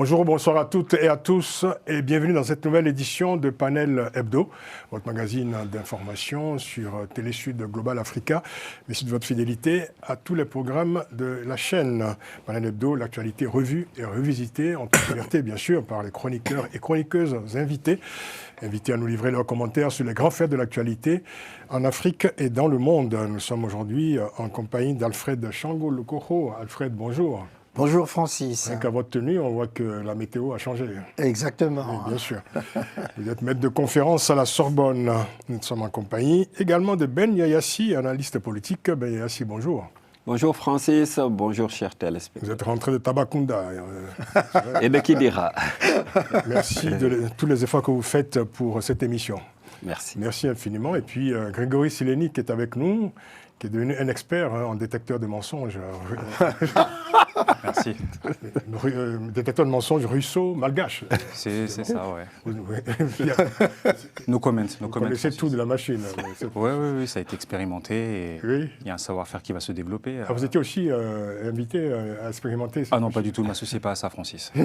Bonjour, bonsoir à toutes et à tous et bienvenue dans cette nouvelle édition de Panel Hebdo, votre magazine d'information sur Télésud Global Africa. Merci de votre fidélité à tous les programmes de la chaîne. Panel Hebdo, l'actualité revue et revisitée en toute liberté bien sûr par les chroniqueurs et chroniqueuses invités à nous livrer leurs commentaires sur les grands faits de l'actualité en Afrique et dans le monde. Nous sommes aujourd'hui en compagnie d'Alfred Shango Lokoro. Alfred, bonjour. Bonjour Francis. Rien qu'à votre tenue, on voit que la météo a changé. Exactement. Oui, bien sûr. Vous êtes maître de conférence à la Sorbonne. Nous sommes en compagnie également de Ben Yayassi, analyste politique. Ben Yayassi, bonjour. Bonjour Francis, bonjour chers téléspectateurs. Vous êtes rentré de Tabakunda. Et de Kidira. Merci de tous les efforts que vous faites pour cette émission. Merci. Merci infiniment. Et puis Grégory Sileni qui est avec nous, qui est devenu un expert en détecteur de mensonges. Merci. Détecteur de mensonges russo-malgache. C'est ça, ouais. Vous comments. connaissez tout de la machine. Oui, ça a été expérimenté et oui. Il y a un savoir-faire qui va se développer. Vous étiez aussi invité à expérimenter ça. Ah non, pas du tout, ne m'associez pas à ça, Francis. Et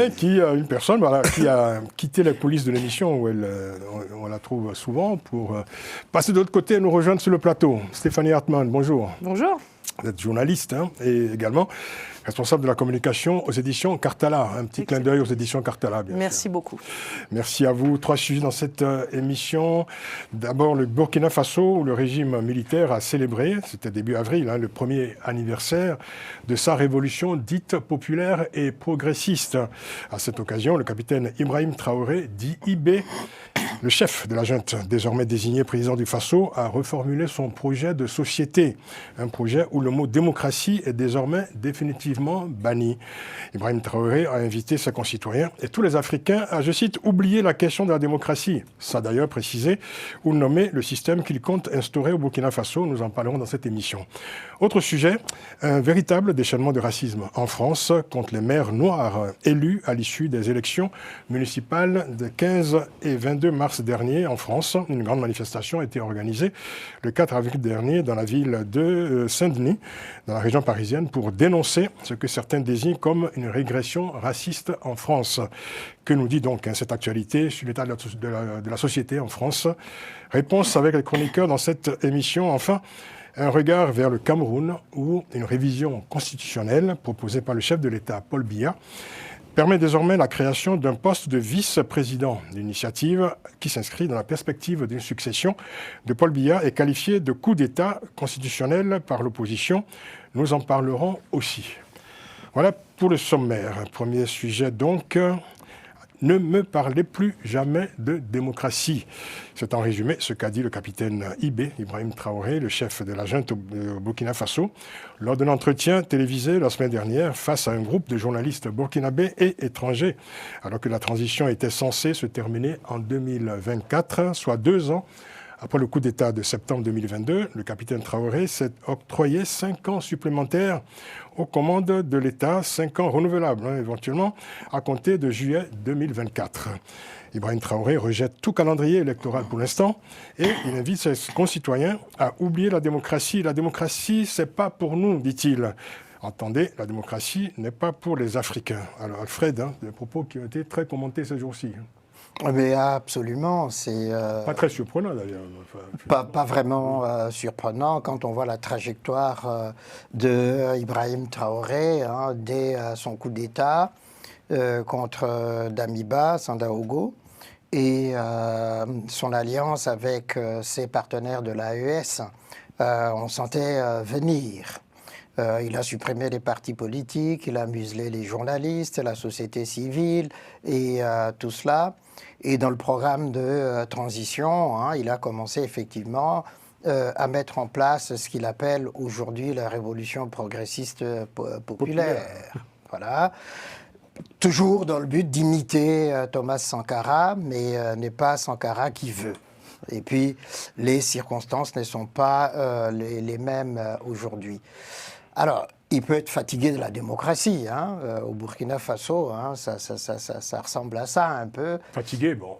puis une personne voilà, qui a quitté les coulisses de l'émission où on la trouve souvent pour passer de l'autre côté et nous rejoindre sur le plateau. Stéphanie Hartmann, bonjour. Bonjour. Vous êtes journaliste et également responsable de la communication aux éditions Cartala. Un petit clin d'œil aux éditions Cartala, bien Merci sûr. beaucoup. Merci à vous. 3 sujets dans cette émission. D'abord, le Burkina Faso, où le régime militaire a célébré, c'était début avril, le premier anniversaire de sa révolution dite populaire et progressiste. À cette occasion, le capitaine Ibrahim Traoré, dit IB, le chef de la junte, désormais désigné président du Faso, a reformulé son projet de société. Un projet où le mot démocratie est désormais définitivement banni. Ibrahim Traoré a invité ses concitoyens et tous les Africains à, je cite, oublier la question de la démocratie. Ça a d'ailleurs précisé ou nommé le système qu'il compte instaurer au Burkina Faso. Nous en parlerons dans cette émission. Autre sujet, un véritable déchaînement de racisme en France contre les maires noirs élus à l'issue des élections municipales de 15 et 22 mars dernier en France. Une grande manifestation a été organisée le 4 avril dernier dans la ville de Saint-Denis, dans la région parisienne, pour dénoncer ce que certains désignent comme une régression raciste en France. Que nous dit donc cette actualité sur l'état de la société en France? Réponse avec les chroniqueurs dans cette émission. Enfin, un regard vers le Cameroun où une révision constitutionnelle proposée par le chef de l'État, Paul Biya, permet désormais la création d'un poste de vice-président. L'initiative qui s'inscrit dans la perspective d'une succession de Paul Biya est qualifiée de coup d'État constitutionnel par l'opposition. Nous en parlerons aussi. Voilà pour le sommaire. Premier sujet donc, ne me parlez plus jamais de démocratie. C'est en résumé ce qu'a dit le capitaine IB, Ibrahim Traoré, le chef de la junte au Burkina Faso, lors d'un entretien télévisé la semaine dernière face à un groupe de journalistes burkinabés et étrangers, alors que la transition était censée se terminer en 2024, soit 2 ans. Après le coup d'État de septembre 2022, le capitaine Traoré s'est octroyé 5 ans supplémentaires aux commandes de l'État, 5 ans renouvelables éventuellement, à compter de juillet 2024. Ibrahim Traoré rejette tout calendrier électoral pour l'instant et il invite ses concitoyens à oublier la démocratie. La démocratie, c'est pas pour nous, dit-il. Entendez, la démocratie n'est pas pour les Africains. Alors Alfred, des propos qui ont été très commentés ces jours-ci. Mais absolument, c'est... Pas très surprenant d'ailleurs. Pas vraiment surprenant quand on voit la trajectoire de Ibrahim Traoré dès son coup d'État contre Damiba, Sandaogo, et son alliance avec ses partenaires de l'AES. On sentait venir. Il a supprimé les partis politiques, il a muselé les journalistes, la société civile et tout cela. Et dans le programme de transition, il a commencé effectivement à mettre en place ce qu'il appelle aujourd'hui la révolution progressiste populaire. Voilà. Toujours dans le but d'imiter Thomas Sankara, mais n'est pas Sankara qui veut. Et puis, les circonstances ne sont pas les mêmes aujourd'hui. Alors, il peut être fatigué de la démocratie. Hein. Au Burkina Faso, hein, ça ressemble à ça un peu. Fatigué, bon.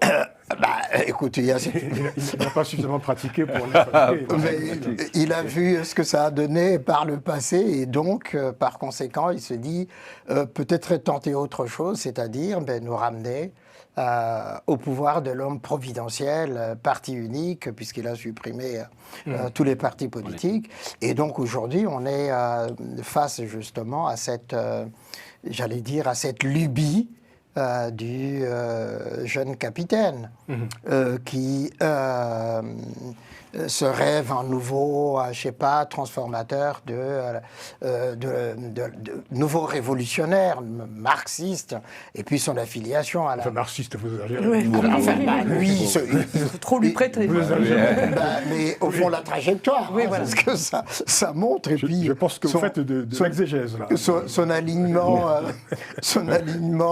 Écoute, Il n'a pas suffisamment pratiqué pour être fatigué. mais il a vu ce que ça a donné par le passé et donc, par conséquent, il se dit peut-être tenter autre chose, c'est-à-dire nous ramener au pouvoir de l'homme providentiel, parti unique, puisqu'il a supprimé tous les partis politiques. Et donc aujourd'hui, on est face justement à cette, j'allais dire, à cette lubie du jeune capitaine qui se rêve un nouveau, je sais pas, transformateur de nouveau révolutionnaire, marxiste, et puis son affiliation à la... Enfin, marxiste, vous avez... Oui. lui, Faut trop lui prêter. mais au fond, la trajectoire, Oui, hein, voilà. c'est ce que ça montre. Et puis, Je pense que vous faites de l'exégèse, là. son alignement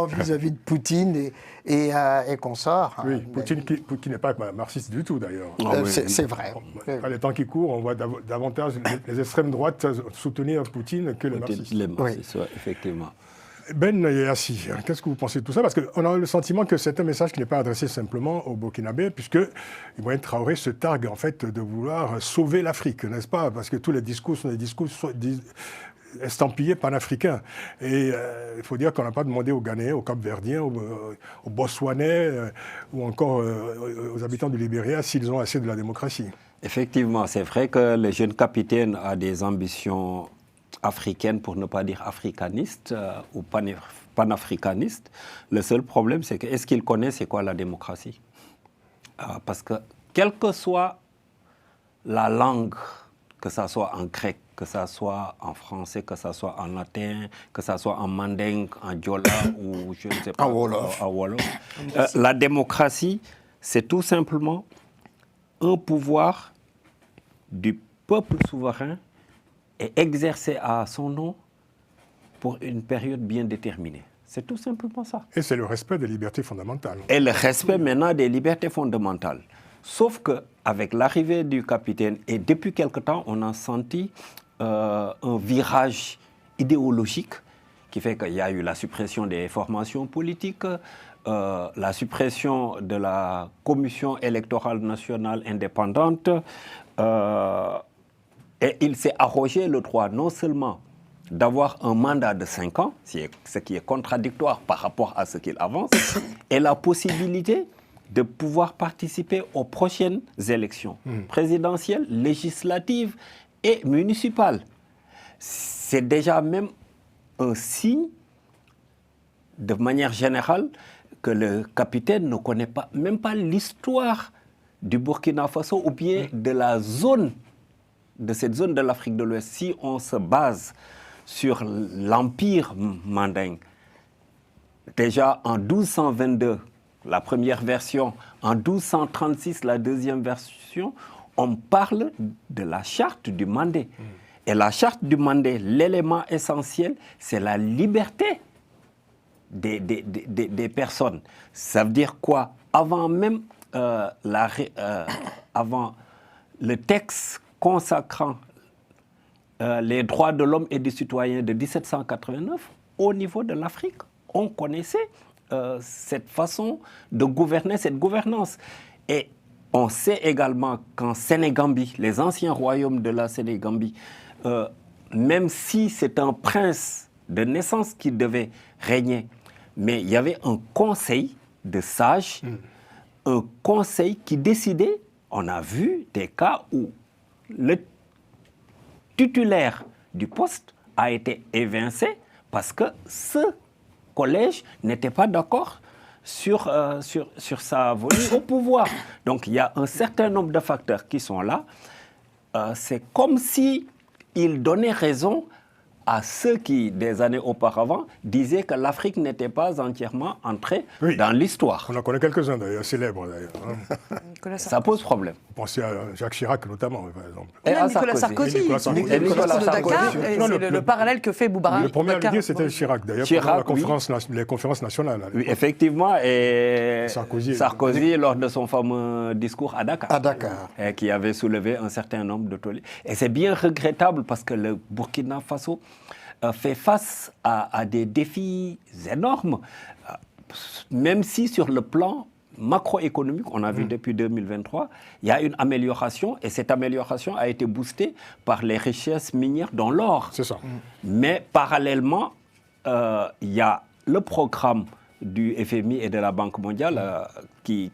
vis-à-vis de Poutine et consorts. hein. Oui, Poutine qui n'est pas marxiste du tout, d'ailleurs. C'est vrai. Par les temps qui courent, on voit davantage les extrêmes droites soutenir Poutine que les marxistes. Les marxistes, ouais, effectivement. Ben Yassi, qu'est-ce que vous pensez de tout ça? Parce qu'on a le sentiment que c'est un message qui n'est pas adressé simplement aux Burkinabés, puisque Ibrahim Traoré se targue en fait de vouloir sauver l'Afrique, n'est-ce pas? Parce que tous les discours sont des discours estampillés panafricains. Et il faut dire qu'on n'a pas demandé aux Ghanéens, aux Cap-Verdiens, aux Botswanais ou encore aux habitants du Libéria s'ils ont assez de la démocratie. Effectivement, c'est vrai que le jeune capitaine a des ambitions africaines, pour ne pas dire africanistes ou panafricanistes. Le seul problème, c'est que est-ce qu'il connaît c'est quoi la démocratie? Parce que quelle que soit la langue, que ça soit en grec, que ça soit en français, que ça soit en latin, que ça soit en mandingue, en diola ou je ne sais pas, en wolof. La démocratie, c'est tout simplement un pouvoir du peuple souverain et exercé à son nom pour une période bien déterminée. C'est tout simplement ça. Et c'est le respect des libertés fondamentales. Et le respect maintenant des libertés fondamentales. Sauf qu'avec l'arrivée du capitaine, et depuis quelque temps, on a senti un virage idéologique qui fait qu'il y a eu la suppression des formations politiques, la suppression de la Commission électorale nationale indépendante, et il s'est arrogé le droit non seulement d'avoir un mandat de 5 ans, ce qui est contradictoire par rapport à ce qu'il avance, et la possibilité de pouvoir participer aux prochaines élections présidentielles, législatives et municipales. C'est déjà même un signe, de manière générale, que le capitaine ne connaît pas, même pas l'histoire du Burkina Faso ou bien de la zone, de cette zone de l'Afrique de l'Ouest. Si on se base sur l'Empire mandingue, déjà en 1222, la première version, en 1236, la deuxième version, on parle de la charte du Mandé. Et la charte du Mandé, l'élément essentiel, c'est la liberté des personnes. Ça veut dire quoi? Avant même avant le texte consacrant les droits de l'homme et du citoyen de 1789, au niveau de l'Afrique, on connaissait cette façon de gouverner, cette gouvernance. Et on sait également qu'en Sénégambie, les anciens royaumes de la Sénégambie, même si c'est un prince de naissance qui devait régner, mais il y avait un conseil de sages, un conseil qui décidait. On a vu des cas où le titulaire du poste a été évincé parce que ce collège n'était pas d'accord sur sa venue au pouvoir. Donc il y a un certain nombre de facteurs qui sont là. C'est comme si il donnait raison à ceux qui, des années auparavant, disaient que l'Afrique n'était pas entièrement entrée dans l'histoire. On en connaît quelques-uns d'ailleurs, célèbres d'ailleurs. Ça pose problème. Pensez à Jacques Chirac notamment, par exemple. Et à Nicolas Sarkozy. Et Nicolas Sarkozy. Le discours de Dakar, et Non, c'est le parallèle que fait Boubarak. Le premier à le dire, c'était Chirac, d'ailleurs, pendant les conférences nationales. Oui, effectivement, et Sarkozy, lors de son fameux discours à Dakar, qui avait soulevé un certain nombre de tollés. Et c'est bien regrettable parce que le Burkina Faso, fait face à des défis énormes, même si sur le plan macroéconomique, on a vu depuis 2023, il y a une amélioration et cette amélioration a été boostée par les richesses minières dans l'or. C'est ça. Mais parallèlement, il y a le programme du FMI et de la Banque mondiale qui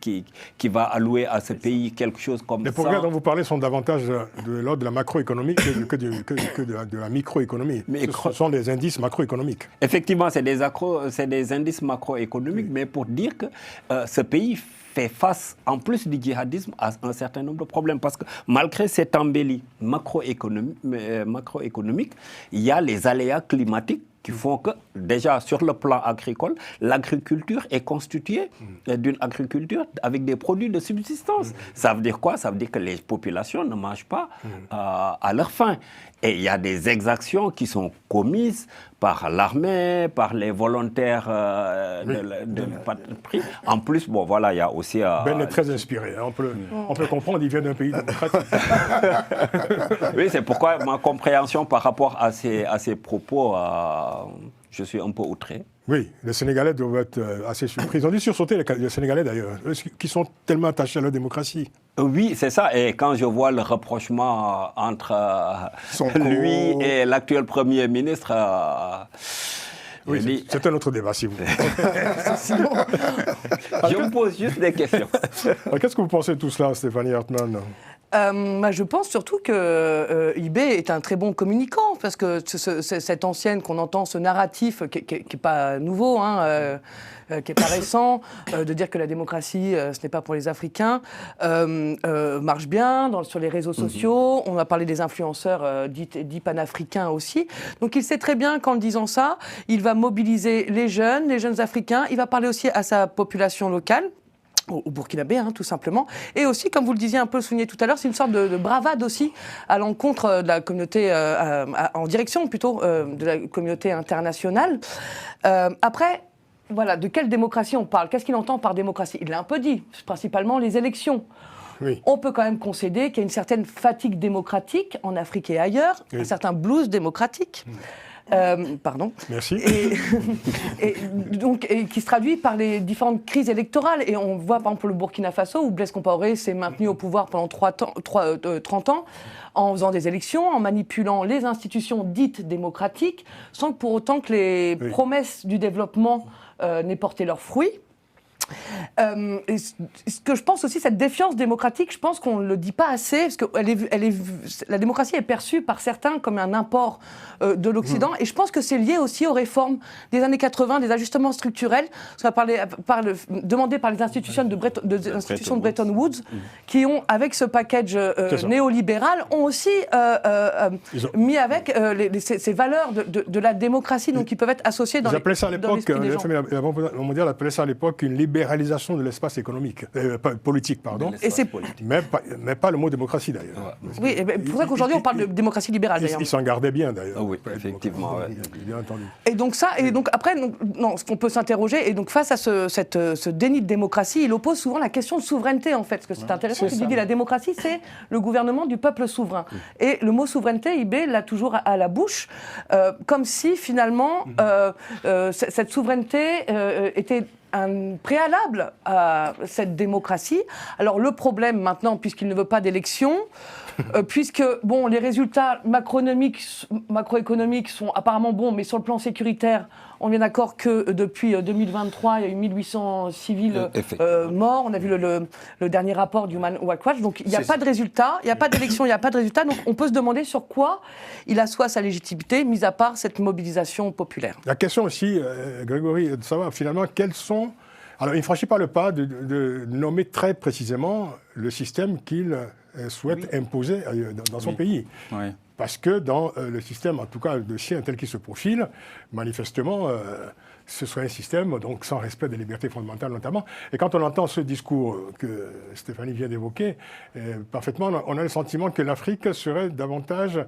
va allouer à ce pays quelque chose comme ça. Les progrès dont vous parlez sont davantage de l'ordre de la macroéconomie que de la microéconomie. Ce sont des indices macroéconomiques. Effectivement, c'est des indices macroéconomiques, mais pour dire que ce pays fait face, en plus du djihadisme, à un certain nombre de problèmes. Parce que malgré cette embellie macroéconomique, il y a les aléas climatiques qui font que, déjà, sur le plan agricole, l'agriculture est constituée d'une agriculture avec des produits de subsistance. Ça veut dire quoi? Ça veut dire que les populations ne mangent pas à leur faim. Et il y a des exactions qui sont commises par l'armée, par les volontaires de patrie. En plus, bon, voilà, il y a aussi... Ben est très inspiré. Hein. On peut comprendre, il vient d'un pays démocratique. Oui, c'est pourquoi ma compréhension par rapport à ces propos, je suis un peu outré. Oui, les Sénégalais doivent être assez surpris. Ils ont dû sursauter, les Sénégalais d'ailleurs, eux qui sont tellement attachés à leur démocratie. Oui, c'est ça. Et quand je vois le rapprochement entre lui et l'actuel Premier ministre... oui, c'est un autre débat, si vous voulez. Je me pose juste des questions. Qu'est-ce que vous pensez de tout cela, Stéphanie Hartmann? Je pense surtout que IB est un très bon communicant, parce que cette ancienne qu'on entend, ce narratif qui n'est pas nouveau, qui n'est pas récent, de dire que la démocratie, ce n'est pas pour les Africains, marche bien sur les réseaux sociaux. On a parlé des influenceurs dits panafricains aussi. Donc il sait très bien qu'en disant ça, il va mobiliser les jeunes Africains. Il va parler aussi à sa population locale, au Burkinabé, tout simplement. Et aussi, comme vous le disiez un peu souligné tout à l'heure, c'est une sorte de bravade aussi à l'encontre de la communauté, en direction plutôt de la communauté internationale. Après, voilà, de quelle démocratie on parle? Qu'est-ce qu'il entend par démocratie? Il l'a un peu dit, principalement les élections. Oui. On peut quand même concéder qu'il y a une certaine fatigue démocratique en Afrique et ailleurs, un certain blues démocratique. Pardon. Merci. Et qui se traduit par les différentes crises électorales. Et on voit par exemple le Burkina Faso, où Blaise Compaoré s'est maintenu au pouvoir pendant 30 ans, en faisant des élections, en manipulant les institutions dites démocratiques, sans que pour autant que les promesses du développement n'aient porté leurs fruits. Et ce que je pense aussi, cette défiance démocratique, je pense qu'on ne le dit pas assez, parce que la démocratie est perçue par certains comme un import de l'Occident, et je pense que c'est lié aussi aux réformes des années 80, des ajustements structurels, demandés par les institutions de Bretton Woods, qui ont, avec ce package néolibéral, ont aussi mis avec ces valeurs de la démocratie, donc qui peuvent être associées dans l'esprit des gens. La Banque mondiale appelait ça à l'époque une libéralisation de l'espace économique, politique, pardon. Mais pas le mot démocratie d'ailleurs. Oui, et pour ça qu'aujourd'hui on parle de démocratie libérale d'ailleurs. Il s'en gardait bien d'ailleurs. Oui, effectivement. Bien entendu. Et donc après, ce qu'on peut s'interroger, et donc face à ce déni de démocratie, il oppose souvent la question de souveraineté en fait, parce que c'est intéressant, il dit la démocratie c'est le gouvernement du peuple souverain. Et le mot souveraineté, IB l'a toujours à la bouche, comme si finalement cette souveraineté était un préalable à cette démocratie. Alors le problème maintenant, puisqu'il ne veut pas d'élection, puisque les résultats macroéconomiques sont apparemment bons, mais sur le plan sécuritaire, on est bien d'accord que depuis 2023, il y a eu 1800 civils morts. On a vu le dernier rapport du Human Rights Watch. Donc il n'y a pas de résultat, il n'y a pas d'élection, il n'y a pas de résultat. Donc on peut se demander sur quoi il assoit sa légitimité, mis à part cette mobilisation populaire. La question aussi, Grégory, de savoir finalement quels sont... Alors il ne franchit pas le pas de nommer très précisément le système qu'il souhaite imposer dans son pays. Oui. Parce que dans le système, en tout cas de sien tel qu'il se profile, manifestement, ce serait un système donc, sans respect des libertés fondamentales notamment. Et quand on entend ce discours que Stéphanie vient d'évoquer, parfaitement, on a le sentiment que l'Afrique serait davantage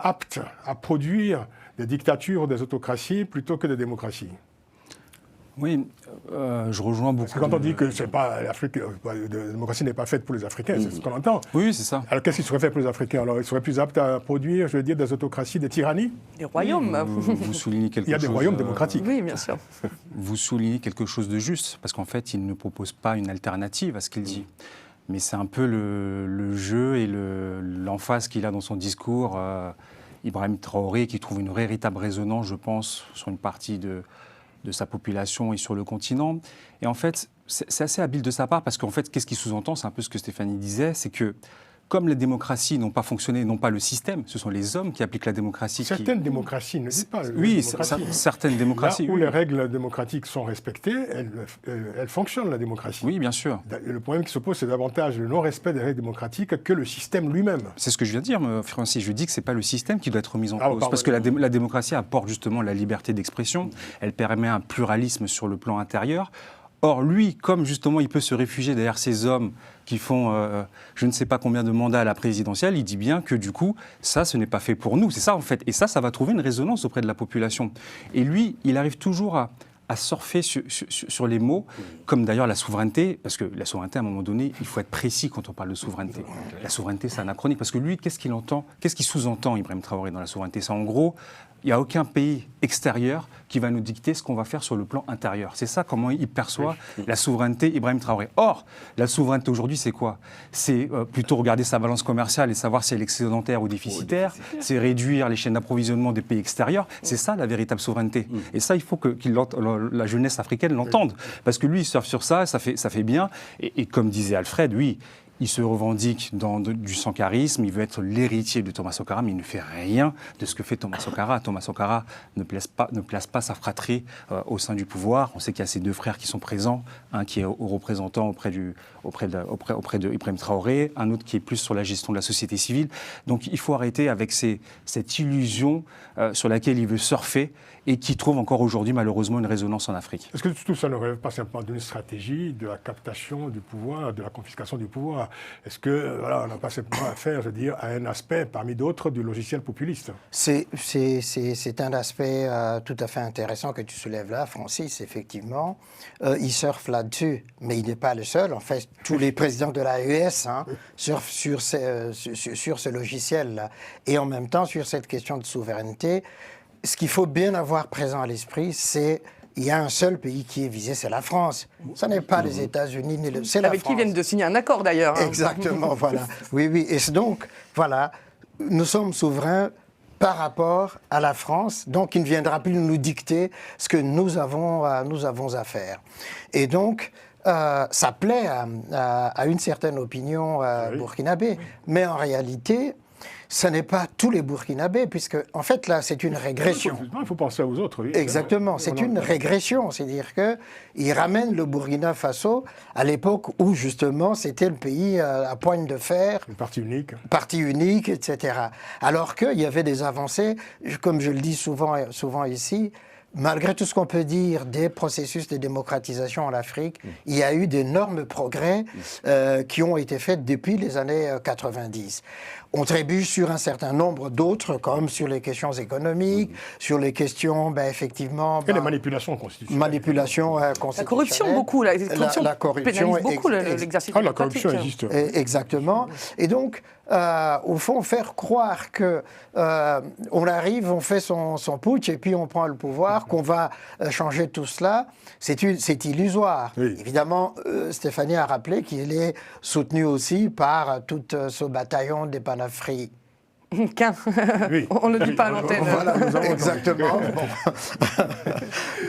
apte à produire des dictatures, des autocraties, plutôt que des démocraties. Oui, je rejoins beaucoup. Parce que quand on dit que c'est pas l'Afrique, la démocratie n'est pas faite pour les Africains, c'est ce qu'on entend. Oui, c'est ça. Alors qu'est-ce qui serait fait pour les Africains? Alors ils seraient plus aptes à produire, je veux dire, des autocraties, des tyrannies? Des royaumes. Vous soulignez quelque chose. Il y a des royaumes démocratiques. Oui, bien sûr. Vous soulignez quelque chose de juste, parce qu'en fait, il ne propose pas une alternative à ce qu'il dit. Mais c'est un peu le jeu et l'emphase qu'il a dans son discours, Ibrahim Traoré, qui trouve une véritable résonance, je pense, sur une partie de sa population et sur le continent. Et en fait, c'est assez habile de sa part, parce qu'en fait, qu'est-ce qu'il sous-entend? C'est un peu ce que Stéphanie disait, c'est que comme les démocraties n'ont pas fonctionné, non pas le système, ce sont les hommes qui appliquent la démocratie. Certaines démocraties ne disent pas. Oui, démocratie. certaines démocraties. Là où oui. les règles démocratiques sont respectées, elles fonctionnent, la démocratie. Oui, bien sûr. Le problème qui se pose, c'est davantage le non-respect des règles démocratiques que le système lui-même. C'est ce que je viens de dire, Francis. Je dis que ce n'est pas le système qui doit être mis en Ah, cause. pardon. Parce que la démocratie apporte justement la liberté d'expression. Elle permet un pluralisme sur le plan intérieur. Or, lui, comme justement il peut se réfugier derrière ces hommes qui font je ne sais pas combien de mandats à la présidentielle, il dit bien que du coup, ça, ce n'est pas fait pour nous. C'est ça en fait. Et ça va trouver une résonance auprès de la population. Et lui, il arrive toujours à surfer sur les mots, comme d'ailleurs la souveraineté, parce que la souveraineté, à un moment donné, il faut être précis quand on parle de souveraineté. La souveraineté, c'est anachronique, parce que lui, qu'est-ce qu'il entend, qu'est-ce qu'il sous-entend, Ibrahim Traoré, dans la souveraineté? C'est en gros, il n'y a aucun pays extérieur qui va nous dicter ce qu'on va faire sur le plan intérieur. C'est ça comment il perçoit la souveraineté, Ibrahim Traoré. Or, la souveraineté aujourd'hui, c'est quoi? C'est plutôt regarder sa balance commerciale et savoir si elle est excédentaire ou déficitaire. C'est réduire les chaînes d'approvisionnement des pays extérieurs. C'est ça la véritable souveraineté. Et ça, il faut que la jeunesse africaine l'entende. Parce que lui, il surfe sur ça, ça fait bien. Et comme disait Alfred, oui, il se revendique du sankarisme, il veut être l'héritier de Thomas Sankara, mais il ne fait rien de ce que fait Thomas Sankara. Thomas Sankara ne place pas sa fratrie au sein du pouvoir. On sait qu'il y a ces deux frères qui sont présents, un qui est au représentant auprès de Ibrahim Traoré, un autre qui est plus sur la gestion de la société civile. Donc il faut arrêter avec cette illusion sur laquelle il veut surfer et qui trouve encore aujourd'hui malheureusement une résonance en Afrique. Est-ce que tout ça ne relève pas simplement d'une stratégie, de la captation du pouvoir, de la confiscation du pouvoir? Est-ce que on n'a pas simplement affaire, je veux dire, à un aspect parmi d'autres du logiciel populiste? C'est un aspect tout à fait intéressant que tu soulèves là, Francis, effectivement. Il surfe là-dessus, mais il n'est pas le seul. En fait, tous les présidents de l'AES surfent sur ce logiciel-là. Et en même temps, sur cette question de souveraineté, ce qu'il faut bien avoir présent à l'esprit, c'est il y a un seul pays qui est visé, c'est la France. Ce n'est pas les États-Unis, c'est la France. Avec qui viennent de signer un accord d'ailleurs. Exactement, voilà. Oui. Et donc, voilà, nous sommes souverains par rapport à la France, donc il ne viendra plus nous dicter ce que nous avons à faire. Et donc, ça plaît à une certaine opinion burkinabé, mais en réalité, ce n'est pas tous les Burkinabés, puisque, en fait, là, c'est une régression. Il faut penser aux autres. Oui. Exactement, c'est une régression. C'est-à-dire qu'il ramène le Burkina Faso à l'époque où, justement, c'était le pays à poigne de fer. Une partie unique. Parti unique, etc. Alors qu'il y avait des avancées, comme je le dis souvent ici, malgré tout ce qu'on peut dire des processus de démocratisation en Afrique, il y a eu d'énormes progrès qui ont été faits depuis les années 90. On trébuche sur un certain nombre d'autres, comme sur les questions économiques, sur les questions, effectivement... Et les manipulations constitutionnelles. Manipulations constitutionnelles. La corruption, beaucoup. La corruption pénalise beaucoup l'exercice la démocratique. corruption existe. Exactement. Et donc, au fond, faire croire que on arrive, on fait son putsch et puis on prend le pouvoir, qu'on va changer tout cela, c'est illusoire. Oui. Évidemment, Stéphanie a rappelé qu'il est soutenu aussi par tout ce bataillon des panafricains. Qu'un. Oui. On ne le dit pas à l'antenne. Voilà, exactement.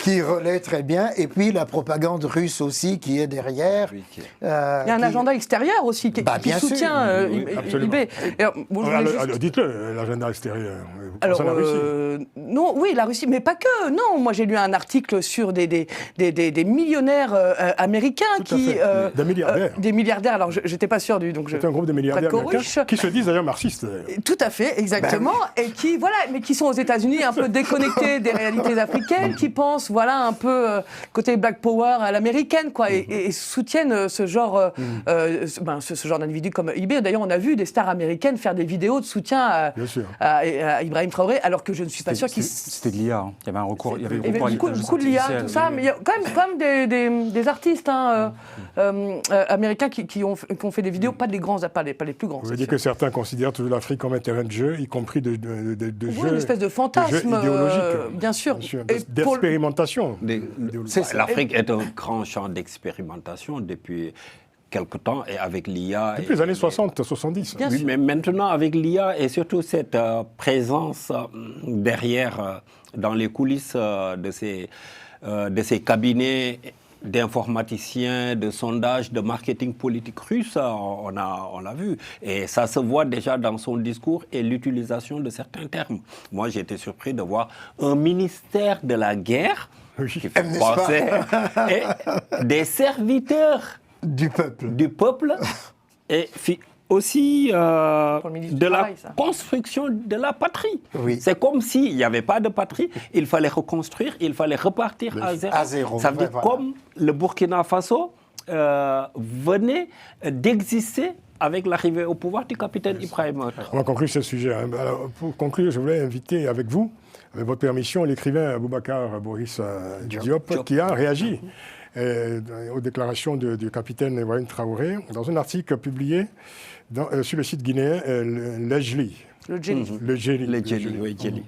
Qui relaie très bien. Et puis la propagande russe aussi qui est derrière. Oui, Il y a un agenda extérieur aussi qui bien sûr. soutient absolument. IB. Dites-le, l'agenda extérieur. Alors, la Russie. non, oui, la Russie, mais pas que. Non, moi j'ai lu un article sur des millionnaires américains Tout à fait. Des milliardaires. des milliardaires. Alors, j'étais pas sûr donc C'est un groupe de milliardaires Fred américains Kourish. qui se disent d'ailleurs marxistes. Tout à fait. fait, exactement, et qui, voilà, mais qui sont aux États-Unis un peu déconnectés des réalités africaines, qui pensent, voilà, un peu côté Black Power à l'américaine, quoi, et soutiennent ce genre, ce genre d'individus comme IB. D'ailleurs, on a vu des stars américaines faire des vidéos de soutien à Ibrahim Traoré, alors que je ne suis pas sûr qu'ils... C'était de l'IA. Il y avait un recours. Il y avait beaucoup de l'IA, tout ça, mais il y a quand même des artistes américains qui ont fait des vidéos, pas les plus grands. Vous voulez dire que certains considèrent toujours l'Afrique comme un terrain de jeu, y compris de jeu, une espèce de fantasme idéologique, bien sûr. D'expérimentation. L'Afrique est un grand champ d'expérimentation depuis quelque temps, et avec l'IA... Depuis les années 60, 70. Oui, mais maintenant, avec l'IA et surtout cette présence derrière, dans les coulisses de ces cabinets d'informaticiens, de sondages, de marketing politique russe, on l'a vu. Et ça se voit déjà dans son discours et l'utilisation de certains termes. Moi, j'ai été surpris de voir un ministère de la guerre qui fait penser, et des serviteurs du peuple et aussi de la construction de la patrie. Oui. C'est comme s'il n'y avait pas de patrie, il fallait reconstruire, il fallait repartir à zéro. Ça veut dire comme le Burkina Faso venait d'exister avec l'arrivée au pouvoir du capitaine Ibrahim. On va conclure ce sujet. Alors, pour conclure, je voulais inviter avec vous, avec votre permission, l'écrivain Aboubacar Boris Diop, qui a réagi aux déclarations du capitaine Ibrahim Traoré dans un article publié sur le site guinéen Lejli. Le Djeli. Le Djeli.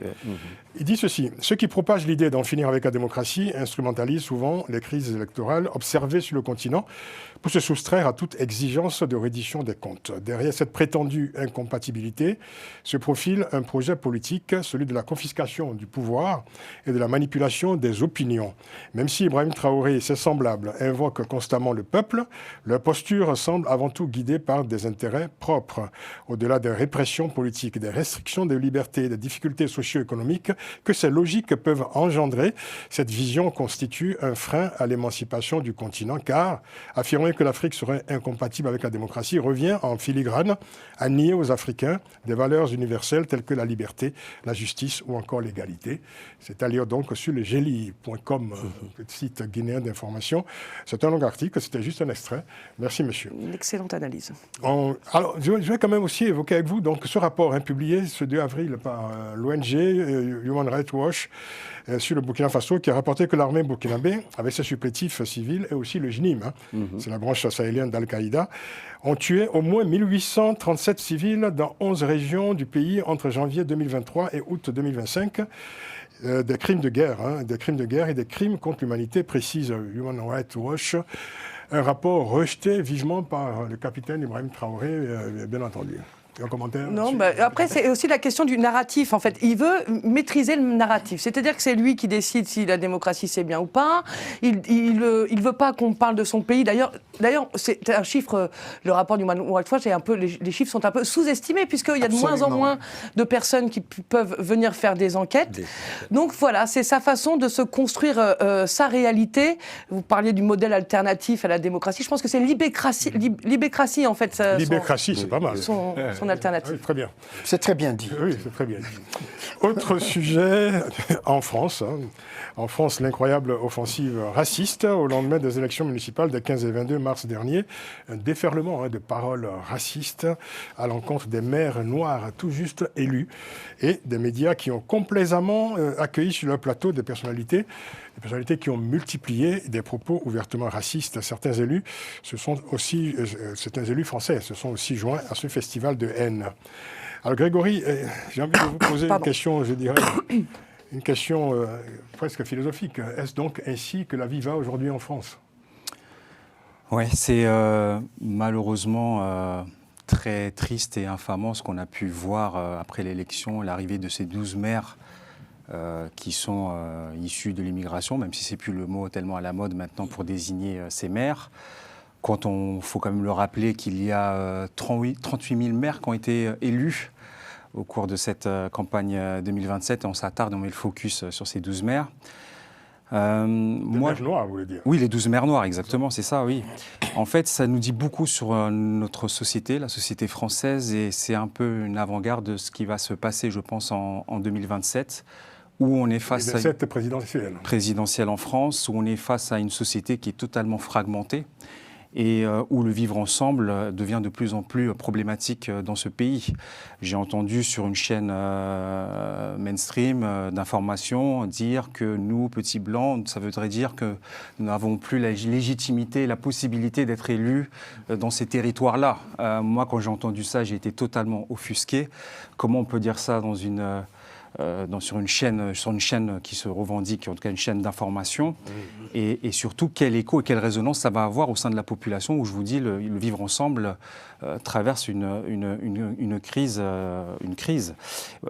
Il dit ceci: ceux qui propagent l'idée d'en finir avec la démocratie instrumentalisent souvent les crises électorales observées sur le continent pour se soustraire à toute exigence de reddition des comptes. Derrière cette prétendue incompatibilité se profile un projet politique, celui de la confiscation du pouvoir et de la manipulation des opinions. Même si Ibrahim Traoré et ses semblables invoquent constamment le peuple, leur posture semble avant tout guidée par des intérêts propres. Au-delà des répressions politiques, des restrictions de liberté, des difficultés socio-économiques que ces logiques peuvent engendrer, cette vision constitue un frein à l'émancipation du continent, car affirmer que l'Afrique serait incompatible avec la démocratie revient en filigrane à nier aux Africains des valeurs universelles telles que la liberté, la justice ou encore l'égalité. C'est à lire donc sur le geli.com, le site guinéen d'information. C'est un long article, c'était juste un extrait. Merci, monsieur. Une excellente analyse. Alors, je vais quand même aussi évoquer avec vous donc, ce rapport publié ce 2 avril par l'ONG Human Rights Watch sur le Burkina Faso, qui a rapporté que l'armée burkinabé, avec ses supplétifs civils et aussi le JNIM, c'est la branche sahélienne d'Al-Qaïda, ont tué au moins 1837 civils dans 11 régions du pays entre janvier 2023 et août 2025. Des crimes de guerre, et des crimes contre l'humanité, précise Human Rights Watch. Un rapport rejeté vivement par le capitaine Ibrahim Traoré, bien entendu. Un commentaire? Non, après, c'est aussi la question du narratif, en fait. Il veut maîtriser le narratif. C'est-à-dire que c'est lui qui décide si la démocratie, c'est bien ou pas. Il veut pas qu'on parle de son pays. D'ailleurs, c'est un chiffre, le rapport du Human Rights Watch, les chiffres sont un peu sous-estimés, puisqu'il y a de moins en moins de personnes qui peuvent venir faire des enquêtes. Donc voilà, c'est sa façon de se construire sa réalité. Vous parliez du modèle alternatif à la démocratie. Je pense que c'est l'ibécratie, en fait. L'ibécratie, c'est pas mal. Son alternative. Oui, très bien. C'est très bien dit. Oui, c'est très bien dit. Autre sujet, en France. En France, l'incroyable offensive raciste au lendemain des élections municipales des 15 et 22 mars dernier. Un déferlement de paroles racistes à l'encontre des maires noirs tout juste élus et des médias qui ont complaisamment accueilli sur leur plateau des personnalités qui ont multiplié des propos ouvertement racistes. Certains élus français se sont aussi joints à ce festival de haine. Alors Grégory, j'ai envie de vous poser une question, je dirais, une question presque philosophique. Est-ce donc ainsi que la vie va aujourd'hui en France ? Oui, c'est malheureusement très triste et infamant ce qu'on a pu voir après l'élection, l'arrivée de ces 12 maires qui sont issus de l'immigration, même si ce n'est plus le mot tellement à la mode maintenant pour désigner ces maires. Quand il faut quand même le rappeler qu'il y a 38 000 maires qui ont été élus au cours de cette campagne 2027, et on s'attarde, on met le focus sur ces 12 maires. Mers Noires, vous voulez dire? Oui, les 12 mers noires, exactement, c'est ça, oui. En fait, ça nous dit beaucoup sur notre société, la société française, et c'est un peu une avant-garde de ce qui va se passer, je pense, en 2027, où on est face à cette présidentielle en France, où on est face à une société qui est totalement fragmentée, et où le vivre ensemble devient de plus en plus problématique dans ce pays. J'ai entendu sur une chaîne mainstream d'information dire que nous, petits blancs, ça voudrait dire que nous n'avons plus la légitimité, la possibilité d'être élus dans ces territoires-là. Moi, quand j'ai entendu ça, j'ai été totalement offusqué. Comment on peut dire ça sur une chaîne qui se revendique, en tout cas une chaîne d'information, et surtout quel écho et quelle résonance ça va avoir au sein de la population, où je vous dis, le vivre ensemble traverse une crise.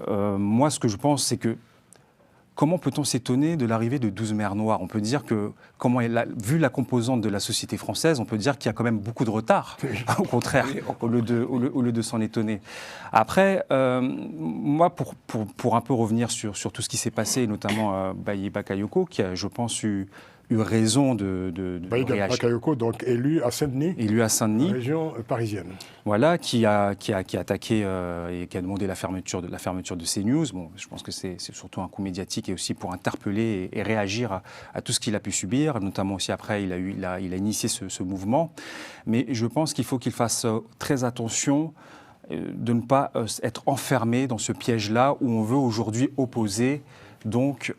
Moi, ce que je pense, c'est que comment peut-on s'étonner de l'arrivée de 12 mers noires? On peut dire que, vu la composante de la société française, on peut dire qu'il y a quand même beaucoup de retard, au contraire, au lieu de s'en étonner. Après, moi, pour un peu revenir sur tout ce qui s'est passé, notamment Bayi Bakayoko, qui a, je pense, eu raison de réagir. Bakayoko, donc élu à Saint-Denis, région parisienne. Voilà, qui a attaqué et qui a demandé la fermeture de CNews. Bon, je pense que c'est surtout un coup médiatique et aussi pour interpeller et réagir à tout ce qu'il a pu subir, notamment aussi après, il a initié ce mouvement. Mais je pense qu'il faut qu'il fasse très attention de ne pas être enfermé dans ce piège-là où on veut aujourd'hui opposer donc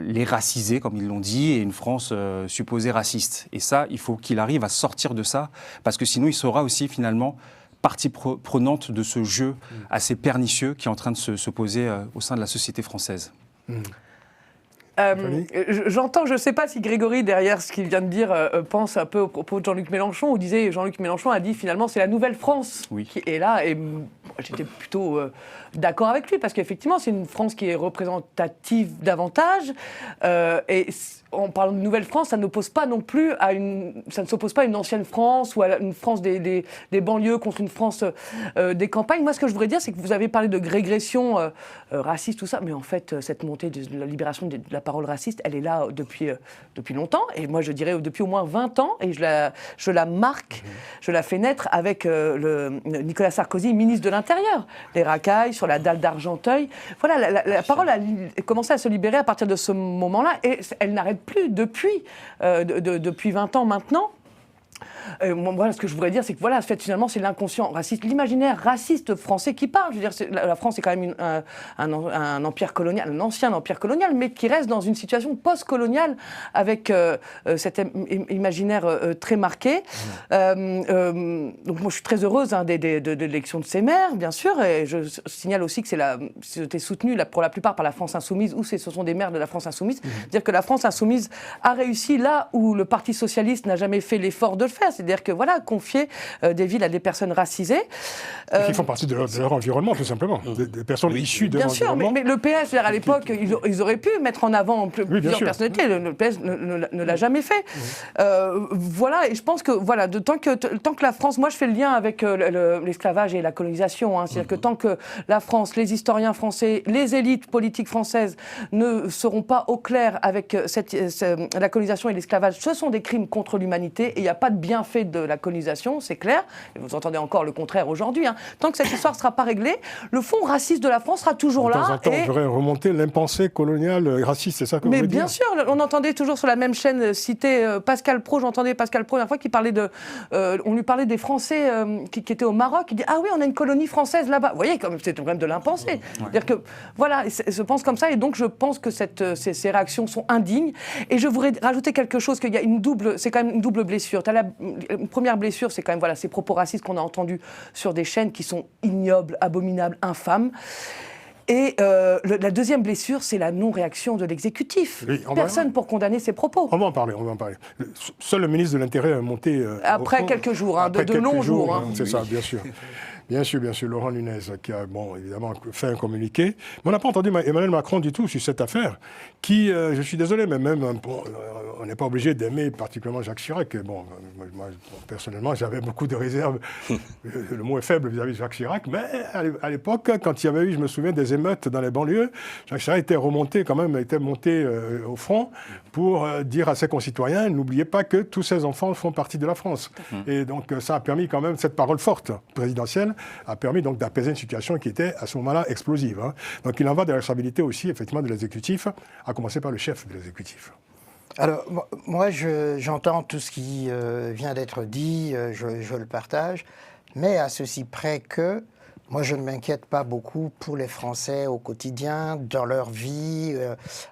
les racisés, comme ils l'ont dit, et une France supposée raciste. Et ça, il faut qu'il arrive à sortir de ça, parce que sinon il sera aussi finalement partie prenante de ce jeu assez pernicieux qui est en train de se poser au sein de la société française. J'entends, je ne sais pas si Grégory, derrière ce qu'il vient de dire, pense un peu au propos de Jean-Luc Mélenchon, où disait Jean-Luc Mélenchon a dit finalement c'est la nouvelle France qui est là, et j'étais plutôt d'accord avec lui, parce qu'effectivement c'est une France qui est représentative davantage, et en parlant de nouvelle France, ça n'oppose pas non plus ça ne s'oppose pas à une ancienne France ou à une France des banlieues contre une France des campagnes. Moi, ce que je voudrais dire, c'est que vous avez parlé de régression raciste, tout ça, mais en fait, cette montée de la libération de la parole raciste, elle est là depuis longtemps, et moi je dirais depuis au moins 20 ans, et je la marque, je la fais naître avec Nicolas Sarkozy, ministre de l'Intérieur. Les racailles sur la dalle d'Argenteuil, voilà, la parole a commencé à se libérer à partir de ce moment-là, et elle n'arrête plus depuis 20 ans maintenant. Moi, ce que je voudrais dire, c'est que voilà, finalement, c'est l'inconscient raciste, l'imaginaire raciste français qui parle. Je veux dire, la France est quand même un empire colonial, un ancien empire colonial, mais qui reste dans une situation post-coloniale avec cet imaginaire très marqué. Donc moi, je suis très heureuse de l'élection de ces maires, bien sûr, et je signale aussi que c'était soutenu pour la plupart par la France Insoumise, ou ce sont des maires de la France Insoumise. Dire que la France Insoumise a réussi là où le Parti Socialiste n'a jamais fait l'effort de le faire. C'est-à-dire que voilà, confier des villes à des personnes racisées. Qui font partie de leur environnement, tout simplement. Des personnes issues de l'environnement. Bien sûr, mais le PS, à l'époque, ils auraient pu mettre en avant plusieurs personnalités. Le PS ne l'a jamais fait. Voilà, et je pense que voilà, tant que la France, moi je fais le lien avec l'esclavage et la colonisation. C'est-à-dire que tant que la France, les historiens français, les élites politiques françaises ne seront pas au clair avec la colonisation et l'esclavage, ce sont des crimes contre l'humanité, et il n'y a pas de bienfait de la colonisation, c'est clair. Et vous entendez encore le contraire aujourd'hui. Tant que cette histoire ne sera pas réglée, le fond raciste de la France sera toujours là. De temps en temps, on devrait remonter l'impensé colonial raciste, c'est ça que vous voulez dire? Mais bien sûr, on entendait toujours sur la même chaîne citer Pascal Praud. J'entendais Pascal Praud la dernière fois qui parlait on lui parlait des Français qui étaient au Maroc. Il dit ah oui, on a une colonie française là-bas. Vous voyez, c'est quand même de l'impensé. Ouais. C'est-à-dire que voilà, je pense comme ça, et donc je pense que ces réactions sont indignes. Et je voudrais rajouter quelque chose, qu'il y a c'est quand même une double blessure. Une première blessure, c'est quand même ces propos racistes qu'on a entendus sur des chaînes qui sont ignobles, abominables, infâmes. Et la deuxième blessure, c'est la non-réaction de l'exécutif. Oui, personne pour condamner ces propos. On va en parler. Seul le ministre de l'Intérieur est monté... Après quelques jours, de longs jours. C'est ça, bien sûr. Bien sûr, Laurent Nunez, qui a, évidemment, fait un communiqué. Mais on n'a pas entendu Emmanuel Macron du tout sur cette affaire, qui, je suis désolé, mais même, on n'est pas obligé d'aimer particulièrement Jacques Chirac. Moi, personnellement, j'avais beaucoup de réserves, le mot est faible vis-à-vis de Jacques Chirac, mais à l'époque, quand il y avait eu, je me souviens, des émeutes dans les banlieues, Jacques Chirac était monté au front pour dire à ses concitoyens, n'oubliez pas que tous ces enfants font partie de la France. Et donc, ça a permis quand même, cette parole forte présidentielle, a permis donc d'apaiser une situation qui était à ce moment-là explosive. Donc il en va de la responsabilité aussi, effectivement, de l'exécutif, à commencer par le chef de l'exécutif. Alors, moi, j'entends tout ce qui vient d'être dit, je le partage, mais à ceci près que moi, je ne m'inquiète pas beaucoup pour les Français au quotidien, dans leur vie,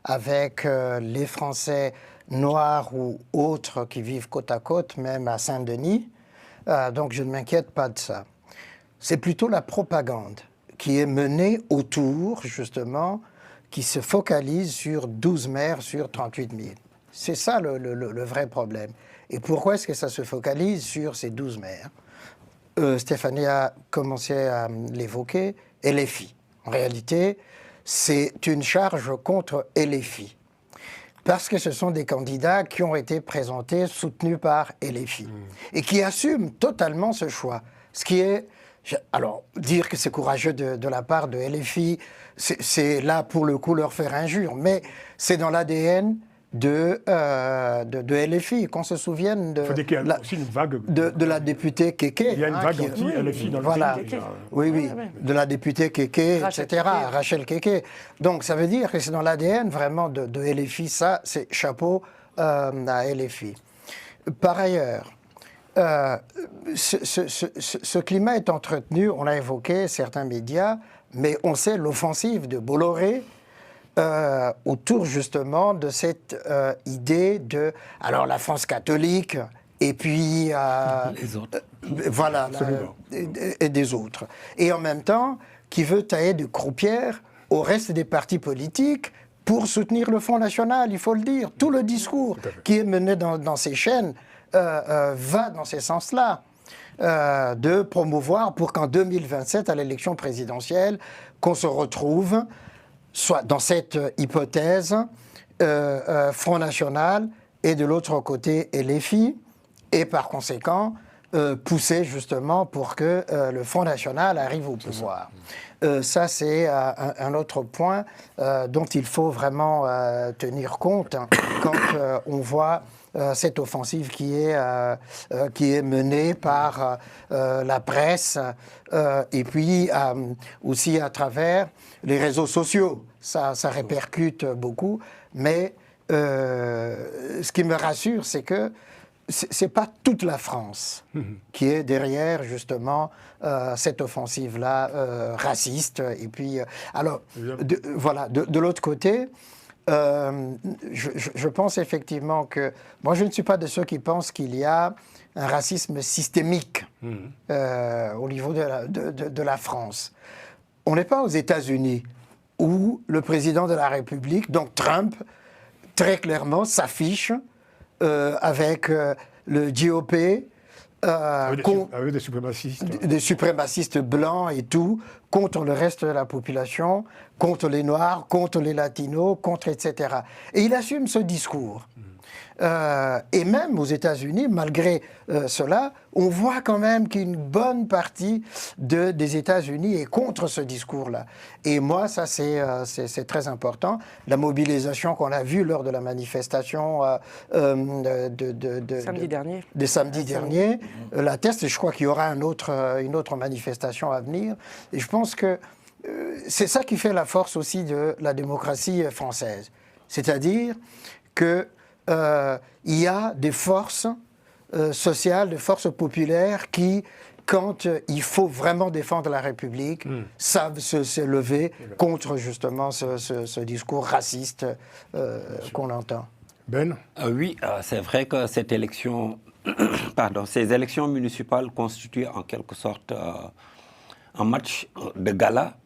avec les Français noirs ou autres qui vivent côte à côte, même à Saint-Denis. Donc, je ne m'inquiète pas de ça. C'est plutôt la propagande qui est menée autour, justement, qui se focalise sur 12 maires sur 38 000. C'est ça le vrai problème. Et pourquoi est-ce que ça se focalise sur ces 12 maires ? Stéphanie a commencé à l'évoquer, LFI. En réalité, c'est une charge contre LFI. Parce que ce sont des candidats qui ont été présentés, soutenus par LFI. Et qui assument totalement ce choix. Ce qui est... Alors, dire que c'est courageux de la part de LFI, c'est là, pour le coup, leur faire injure. Mais c'est dans l'ADN de LFI, qu'on se souvienne de la députée Kéké. Il y a une vague anti-LFI dans le pays. Oui, de la députée Kéké, etc., Rachel Kéké. Donc ça veut dire que c'est dans l'ADN vraiment de LFI, ça, c'est chapeau à LFI. Par ailleurs, ce climat est entretenu, on l'a évoqué, certains médias, mais on sait l'offensive de Bolloré autour justement de cette idée de la France catholique et puis les autres. Voilà, et des autres. Et en même temps, qui veut tailler de croupière au reste des partis politiques pour soutenir le Front National, il faut le dire. Tout le discours qui est mené dans ces chaînes va dans ce sens-là. De promouvoir pour qu'en 2027, à l'élection présidentielle, qu'on se retrouve soit dans cette hypothèse, Front National et de l'autre côté LFI, et par conséquent pousser justement pour que le Front National arrive au pouvoir. Ça, c'est un autre point dont il faut vraiment tenir compte quand on voit cette offensive qui est menée par la presse et puis aussi à travers les réseaux sociaux. Ça répercute beaucoup, mais ce qui me rassure, c'est que c'est pas toute la France qui est derrière justement cette offensive-là raciste. Et puis, de l'autre côté, je pense effectivement que... Moi, je ne suis pas de ceux qui pensent qu'il y a un racisme systémique au niveau de la France. On n'est pas aux États-Unis, où le président de la République, donc Trump, très clairement s'affiche avec le GOP, avec des suprémacistes. Des suprémacistes blancs et tout, contre le reste de la population, contre les Noirs, contre les Latinos, contre etc. Et il assume ce discours. Et même aux États-Unis, malgré cela, on voit quand même qu'une bonne partie des États-Unis est contre ce discours-là. Et moi, ça, c'est très important. La mobilisation qu'on a vue lors de la manifestation samedi dernier. De samedi dernier l'atteste. Je crois qu'il y aura une autre manifestation à venir. Et je pense que c'est ça qui fait la force aussi de la démocratie française. C'est-à-dire que il y a des forces sociales, des forces populaires qui, quand il faut vraiment défendre la République, savent se lever contre justement ce discours raciste qu'on entend. Ben ? Oui, c'est vrai que cette élection, ces élections municipales constituent en quelque sorte un match de gala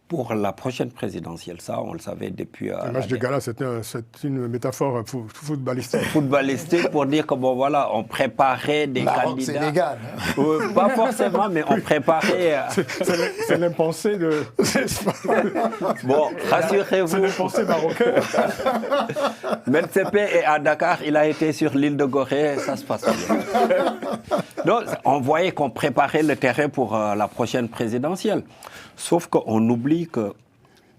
pour la prochaine présidentielle, ça, on le savait depuis... Le match de gala, c'est une métaphore footballistique. Footballistique pour dire que, bon, voilà, on préparait des candidats... Sénégal. Pas forcément, mais on préparait... C'est l'impensé de... Bon, rassurez-vous. C'est l'impensé marocain. Metsepe est à Dakar, il a été sur l'île de Gorée, ça se passe bien. Donc, on voyait qu'on préparait le terrain pour la prochaine présidentielle. Sauf qu'on oublie que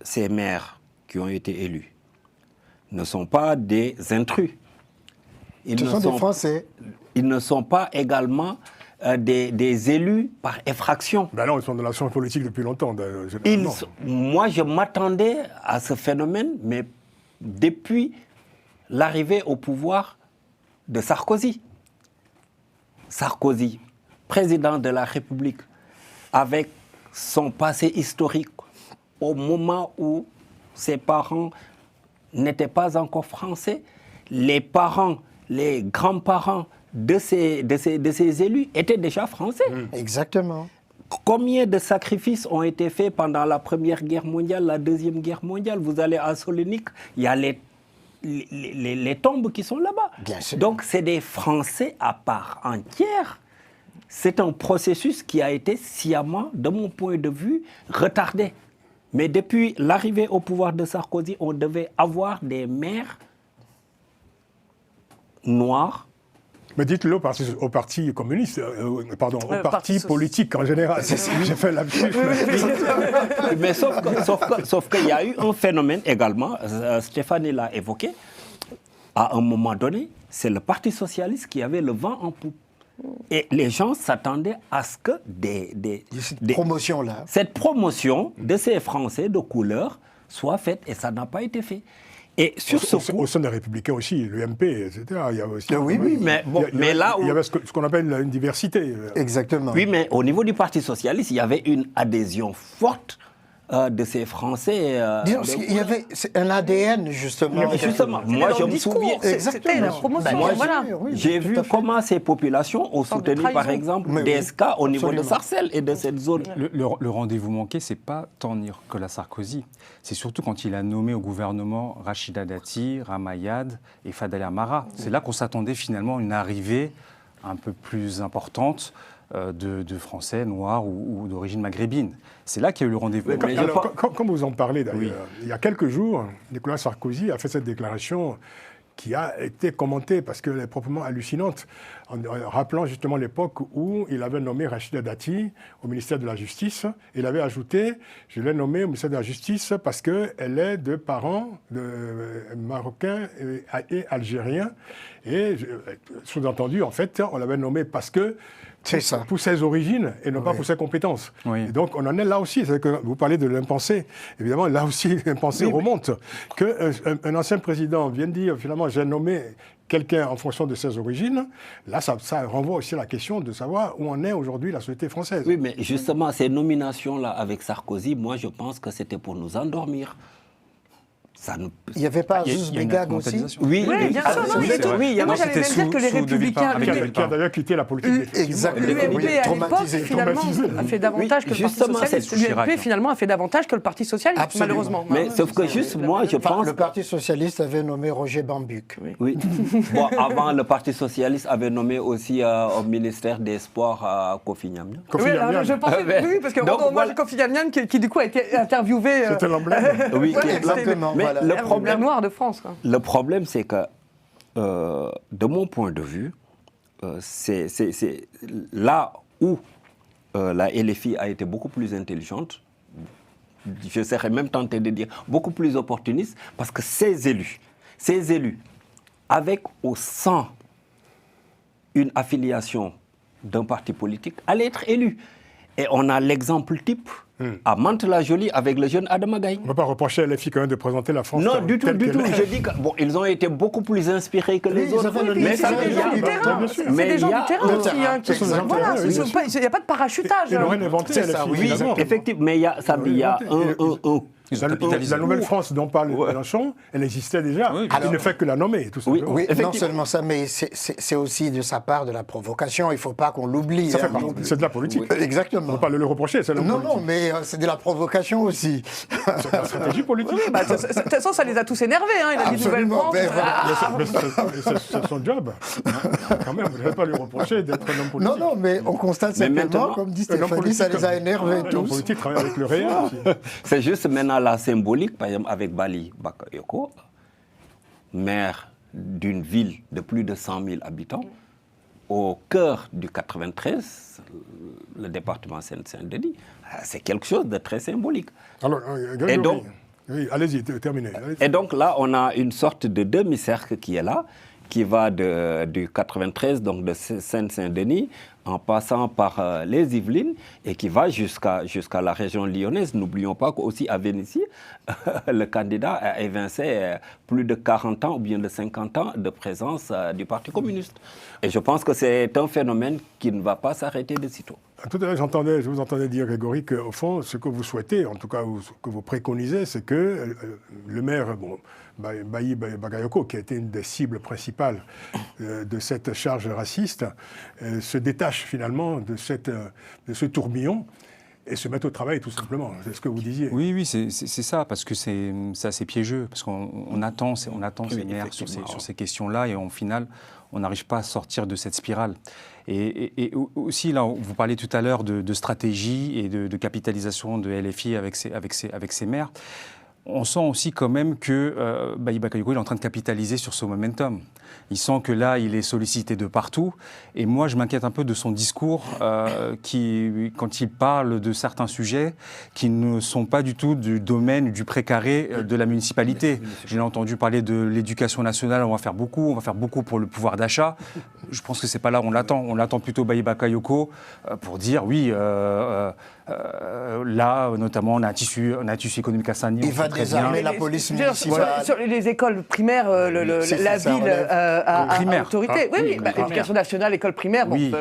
ces maires qui ont été élus ne sont pas des intrus. Ce sont des Français. Ils ne sont pas également des élus par effraction. Ben non, ils sont dans l'action politique depuis longtemps. Moi, je m'attendais à ce phénomène, mais depuis l'arrivée au pouvoir de Sarkozy. Sarkozy, président de la République, avec son passé historique, au moment où ses parents n'étaient pas encore français, les parents, les grands-parents de ces élus étaient déjà français. Exactement. Combien de sacrifices ont été faits pendant la Première Guerre mondiale, la Deuxième Guerre mondiale? Vous allez à Solonique, il y a les tombes qui sont là-bas. Bien sûr. Donc c'est des Français à part entière. C'est un processus qui a été sciemment, de mon point de vue, retardé. Mais depuis l'arrivée au pouvoir de Sarkozy, on devait avoir des maires noirs. Mais dites-le au parti communiste, pardon, au parti politique en général. J'ai fait l'absus. Mais sauf qu'il y a eu un phénomène également, Stéphanie l'a évoqué, à un moment donné, c'est le Parti socialiste qui avait le vent en poupe. Et les gens s'attendaient à ce que cette promotion de ces Français de couleur soit faite, et ça n'a pas été fait. Et sur au sein des Républicains aussi, l'UMP, etc. Il y a aussi, mais là où... Il y avait ce qu'on appelle une diversité. Exactement. Oui, mais au niveau du Parti socialiste, il y avait une adhésion forte de ces Français. Disons, il y avait un ADN, justement. Justement, moi je me souviens. C'était la promotion. J'ai vu comment ces populations ont soutenu, par exemple, DSK au niveau de Sarcelles et de cette zone. Le rendez-vous manqué, c'est pas tant Nicolas Sarkozy. C'est surtout quand il a nommé au gouvernement Rachida Dati, Ramayad et Fadel Amara. C'est là qu'on s'attendait finalement à une arrivée un peu plus importante de Français noirs ou d'origine maghrébine. C'est là qu'il y a eu le rendez-vous. Comme vous en parlez d'ailleurs, il y a quelques jours, Nicolas Sarkozy a fait cette déclaration qui a été commentée parce qu'elle est proprement hallucinante, en rappelant justement l'époque où il avait nommé Rachida Dati au ministère de la Justice. Il avait ajouté, je l'ai nommée au ministère de la Justice parce qu'elle est de parents marocains et algériens. Et sous-entendu, en fait, on l'avait nommé parce que pour ses origines et non pas pour ses compétences. Oui. Et donc on en est là aussi. C'est que vous parlez de l'impensé. Évidemment, là aussi, l'impensé remonte. Qu'un ancien président vienne dire, finalement, j'ai nommé quelqu'un en fonction de ses origines, là, ça renvoie aussi à la question de savoir où en est aujourd'hui la société française. Oui, mais justement, ces nominations-là avec Sarkozy, moi, je pense que c'était pour nous endormir. Il n'y avait pas Azouz Begag aussi? Oui, bien sûr. Moi, j'allais même dire que les Républicains... Qui a d'ailleurs quitté la politique. Exactement. L'UMP, à l'époque, finalement, a fait davantage que le Parti Socialiste. L'UMP, finalement, a fait davantage que le Parti Socialiste, malheureusement. Mais sauf que juste, moi, je pense... Le Parti Socialiste avait nommé Roger Bambuc. Oui. Bon, avant, le Parti Socialiste avait nommé aussi au ministère des Sports Kofi Gnamgnan. Oui, je pensais... Oui, parce qu'on voit Kofi Gnamgnan qui, du coup, a été interviewé... C'était l'emblème. Oui, exactement. Le problème noir de France. Le problème, c'est que, de mon point de vue, c'est là où la LFI a été beaucoup plus intelligente, je serais même tenté de dire beaucoup plus opportuniste, parce que ces élus, avec au sang une affiliation d'un parti politique, allaient être élus. Et on a l'exemple type à Mantes-la-Jolie avec le jeune Adama Gaye. On ne va pas reprocher à LFI quand même de présenter la France. Non, du tout. Je dis que ils ont été beaucoup plus inspirés que les autres. Mais c'est des gens du terrain. C'est des gens du terrain aussi. Il n'y a pas de parachutage. Ils n'ont rien inventé, LFI. Oui, effectivement. Mais il y a un Ils ont La capitalisé. Nouvelle-France dont parle Mélenchon, elle existait déjà. Oui, Il ne fait que la nommer, tout simplement. Oui, non Effectivement. seulement ça, mais c'est aussi de sa part de la provocation. Il ne faut pas qu'on l'oublie. Ça fait hein. partie- C'est de la politique. On ne Exactement. peut pas le reprocher, c'est la Non, politique. non, mais c'est de la provocation aussi. C'est de la stratégie politique. Oui, bah, de toute façon, ça les a tous énervés. Hein. Il a dit Absolument, Nouvelle-France. mais voilà. C'est son job. Quand même, vous n'allez pas lui reprocher d'être un homme politique. Non, non, mais on constate Mais simplement, maintenant, comme dit Un homme Stéphanie, ça les a énervés Un homme tous. politique travaille avec le réel aussi. C'est juste maintenant la symbolique, par exemple avec Bali Bakayoko, maire d'une ville de plus de 100 000 habitants, au cœur du 93, le département Seine-Saint-Denis, c'est quelque chose de très symbolique. Alors, Grégory, Et donc- oui, allez-y, terminez. Et donc là, on a une sorte de demi-cercle qui est là, qui va du 93, donc de Seine-Saint-Denis, en passant par les Yvelines, et qui va jusqu'à la région lyonnaise. N'oublions pas qu'aussi à Vénétie, le candidat a évincé plus de 40 ans ou bien de 50 ans de présence du Parti communiste. Et je pense que c'est un phénomène qui ne va pas s'arrêter de sitôt. Tout à l'heure, je vous entendais dire, Grégory, qu'au fond, ce que vous souhaitez, en tout cas, ce que vous préconisez, c'est que le maire, Bayi Bakayoko, qui a été une des cibles principales de cette charge raciste, se détache finalement de ce tourbillon et se mette au travail, tout simplement. C'est ce que vous disiez. Oui, oui, c'est ça, parce que c'est assez piégeux, parce qu'on attend ces maires sur ces questions-là, et au final, on n'arrive pas à sortir de cette spirale. Et aussi, là, vous parliez tout à l'heure de stratégie et de capitalisation de LFI avec ses maires. On sent aussi quand même que Bayi Bakayoko est en train de capitaliser sur ce momentum. Il sent que là, il est sollicité de partout. Et moi, je m'inquiète un peu de son discours quand il parle de certains sujets qui ne sont pas du tout du domaine du précaré de la municipalité. J'ai entendu parler de l'éducation nationale, on va faire beaucoup pour le pouvoir d'achat. Je pense que c'est pas là où on l'attend. On l'attend plutôt Bayi Bakayoko pour dire oui, là, notamment, on a un tissu économique à Saint-Denis. Il va désarmer la police municipale. Sur les écoles primaires, la ville a autorité. Oui, éducation nationale, école primaire, bon, Oui.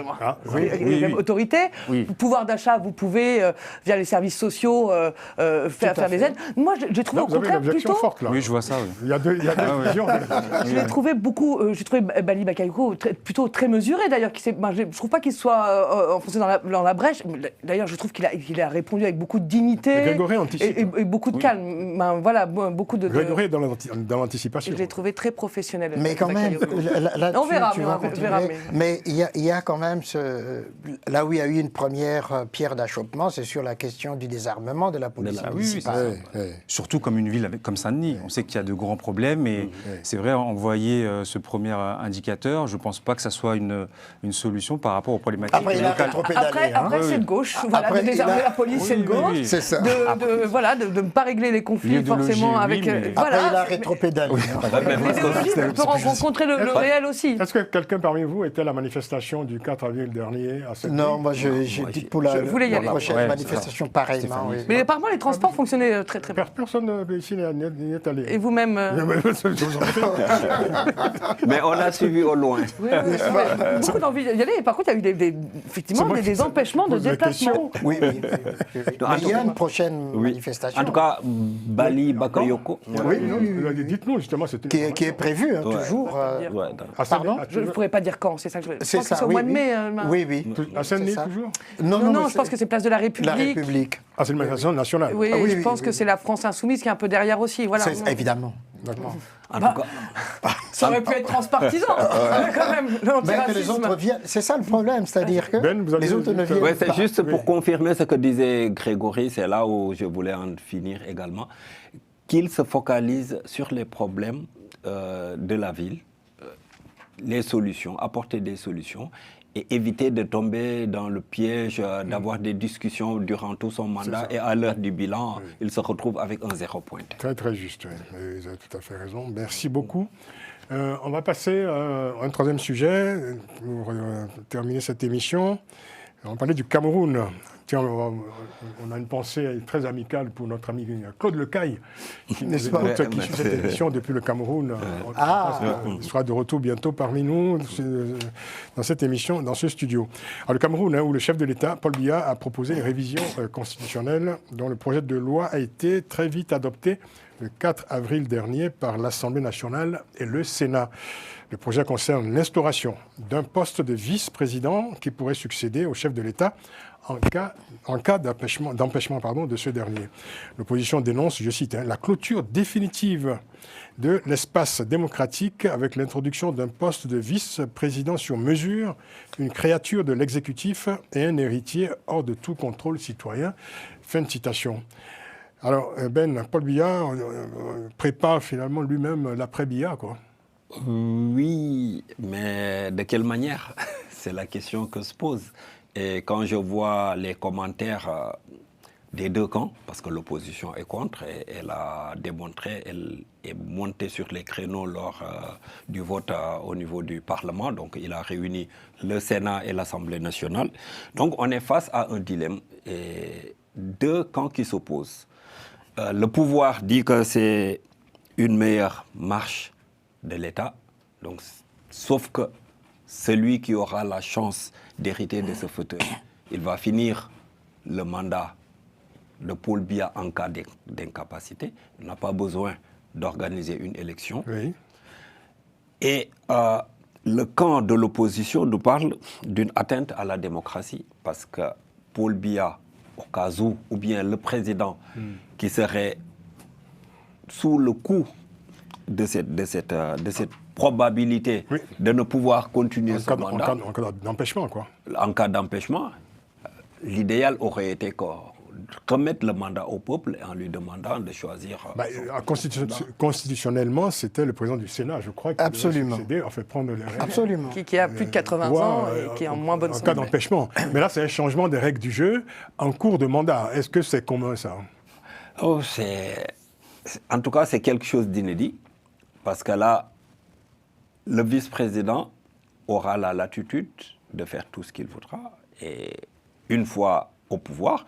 même autorité. Oui. Pouvoir d'achat, vous pouvez, via les services sociaux, faire des aides. Moi, j'ai trouvé Non, au vous avez une contraire objection plutôt... forte, là. Oui, je vois ça, oui. Il y a deux visions. Je l'ai trouvé j'ai trouvé Bayi Bakayoko plutôt très mesuré d'ailleurs. Je ne trouve pas qu'il soit enfoncé dans la brèche. D'ailleurs, je trouve qu'il a répondu avec beaucoup de dignité Grégory anticipe. et beaucoup de calme. Ben, voilà, beaucoup de... Grégory est dans l'anticipation. Je l'ai trouvé très professionnel. Mais quand même, là-dessus, On verra, tu on vas verra, continuer. Mais il y a quand même là où il y a eu une première pierre d'achoppement, c'est sur la question du désarmement de la police oui, municipale. Surtout comme une ville comme Saint-Denis. On sait qu'il y a de grands problèmes et c'est vrai, envoyer ce premier indicateur, je ne pense pas que ça soit une solution par rapport aux problématiques Après, il a locales. rétropédalé. Après c'est de gauche. Voilà, Après, de désarmer il a- la police, c'est de gauche. oui. C'est ça. De ne pas régler les conflits L'idéologie, forcément oui, avec... mais- Après, il a voilà. rétropédalé. L'idéologie peut rencontrer le réel aussi. Est-ce que quelqu'un parmi vous était à la manifestation du 4 avril dernier à Saint-Denis? Non, moi, j'ai dit pour la voulais y aller. prochaine Ouais, manifestation, pareillement. Oui. Mais apparemment, les transports fonctionnaient très très bien. Personne ici n'y est allé. Et vous-même Je vous en prie. Mais on l'a suivi au loin. beaucoup d'envie d'y aller. Et par contre, il y a eu effectivement C'est moi qui des empêchements de pose la déplacement. Oui. Mais il y a une prochaine manifestation En tout cas, Bali Bakayoko. Dites-nous justement, c'était qui est prévue, toujours. Ouais, à Saint-Denis. Pardon, je ne pourrais pas dire quand, c'est ça que je veux dire. Je C'est pense que ça, c'est au oui, mois de mai. oui. Oui. À Saint-Denis C'est ça. toujours? Non, mais je pense que c'est Place de la République. la République. Ah, c'est une manifestation nationale. Oui, Ah oui, je oui, pense oui. que c'est la France Insoumise qui est un peu derrière aussi. Voilà. Évidemment. En tout cas, Ça aurait pu être transpartisan, quand même. Même que les l'antiracisme. autres viennent. C'est ça le problème, c'est-à-dire que Ben, vous avez les autres ne dit que- viennent ouais, pas. c'est juste pour confirmer ce que disait Grégory, c'est là où je voulais en finir également, qu'il se focalise sur les problèmes de la ville, les solutions, apporter des solutions et éviter de tomber dans le piège d'avoir des discussions durant tout son mandat et à l'heure du bilan, il se retrouve avec un 0 point. Très, très juste. Oui. Vous avez tout à fait raison. Merci beaucoup. On va passer à un troisième sujet pour terminer cette émission. On parlait du Cameroun. Tiens, on a une pensée très amicale pour notre ami Claude Lecaille, qui nous écoute, qui suit cette émission depuis le Cameroun. Il sera de retour bientôt parmi nous dans cette émission, dans ce studio. Alors, le Cameroun, où le chef de l'État, Paul Biya, a proposé une révision constitutionnelle dont le projet de loi a été très vite adopté le 4 avril dernier par l'Assemblée nationale et le Sénat. Le projet concerne l'instauration d'un poste de vice-président qui pourrait succéder au chef de l'État en cas d'empêchement de ce dernier. L'opposition dénonce, je cite, la clôture définitive de l'espace démocratique avec l'introduction d'un poste de vice-président sur mesure, une créature de l'exécutif et un héritier hors de tout contrôle citoyen. Fin de citation. Alors, Paul Biya prépare finalement lui-même l'après-Biya, quoi. Oui, mais de quelle manière? C'est la question que se pose. Et quand je vois les commentaires des deux camps, parce que l'opposition est contre, et elle a démontré, elle est montée sur les créneaux lors du vote au niveau du Parlement, donc il a réuni le Sénat et l'Assemblée nationale. Donc on est face à un dilemme et deux camps qui s'opposent. Le pouvoir dit que c'est une meilleure marche de l'État, donc, sauf que celui qui aura la chance d'hériter de ce fauteuil, il va finir le mandat de Paul Biya en cas d'incapacité. Il n'a pas besoin d'organiser une élection. Oui. Et le camp de l'opposition nous parle d'une atteinte à la démocratie, parce que Paul Biya, au cas où, ou bien le président qui serait sous le coup de cette probabilité de ne pouvoir continuer ce mandat. En cas d'empêchement, quoi. En cas d'empêchement, l'idéal aurait été qu'on remette le mandat au peuple en lui demandant de choisir. Constitutionnellement, c'était le président du Sénat, je crois, qui Absolument. devait succéder, en fait, prendre les règles. Absolument. Qui a plus de 80 ans et qui est en moins bonne santé. En cas d'empêchement. Mais là, c'est un changement des règles du jeu en cours de mandat. Est-ce que c'est commun, ça? En tout cas, c'est quelque chose d'inédit, parce que là, le vice-président aura la latitude de faire tout ce qu'il voudra. Et une fois au pouvoir,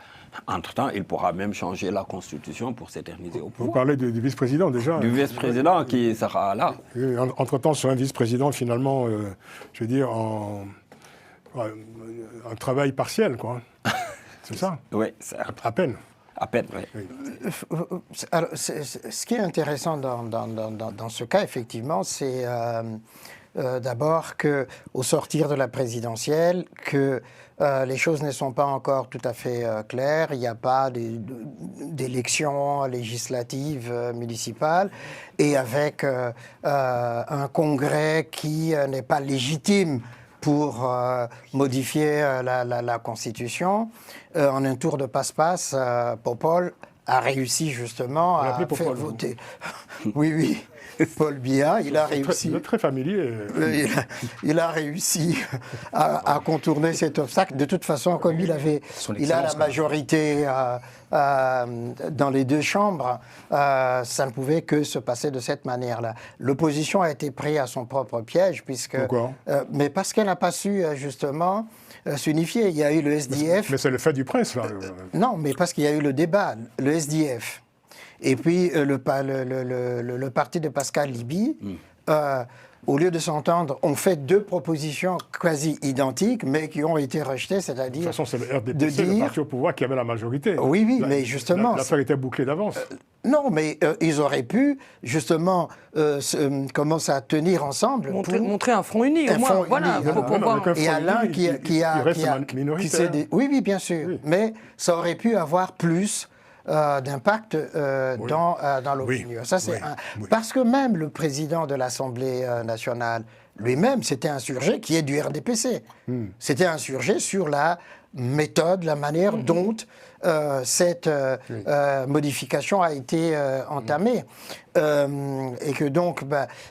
entre-temps, il pourra même changer la Constitution pour s'éterniser au pouvoir. Vous parlez du vice-président déjà. Du vice-président qui sera là. Entre-temps, sur un vice-président, finalement, je veux dire, en travail partiel, quoi. C'est ça? Oui, à peine. À peine, oui. Alors, ce qui est intéressant dans ce cas, effectivement, c'est d'abord qu'au sortir de la présidentielle, que les choses ne sont pas encore tout à fait claires. Il n'y a pas d'élections législatives municipales. Et avec un congrès qui n'est pas légitime pour modifier la Constitution, en un tour de passe-passe, Popol a réussi justement à faire voter. Oui. Paul Biya, il a réussi. Vous êtes très familier. Il a réussi à contourner cet obstacle. De toute façon, comme il a la majorité dans les deux chambres, ça ne pouvait que se passer de cette manière-là. L'opposition a été prise à son propre piège, puisque. Pourquoi? Mais parce qu'elle n'a pas su justement s'unifier. Il y a eu le SDF. Mais c'est le fait du prince, là. Non, mais parce qu'il y a eu le débat, le SDF. Et puis le parti de Pascal Liby, au lieu de s'entendre, ont fait deux propositions quasi identiques, mais qui ont été rejetées, c'est-à-dire... De toute façon, c'est le RDPC, le parti au pouvoir, qui avait la majorité. Oui, mais justement... L'affaire était bouclée d'avance. Non, mais ils auraient pu, justement, commencer à tenir ensemble... Montrer un front uni, au moins. Voilà, il faut pouvoir... Et Alain qui minoritaire. Oui, bien sûr. Oui. Mais ça aurait pu avoir plus... d'impact dans l'opinion. Parce que même le président de l'Assemblée nationale, lui-même, s'était insurgé, qui est du RDPC. S'était insurgé sur la méthode, la manière dont cette modification a été entamée. Et que donc,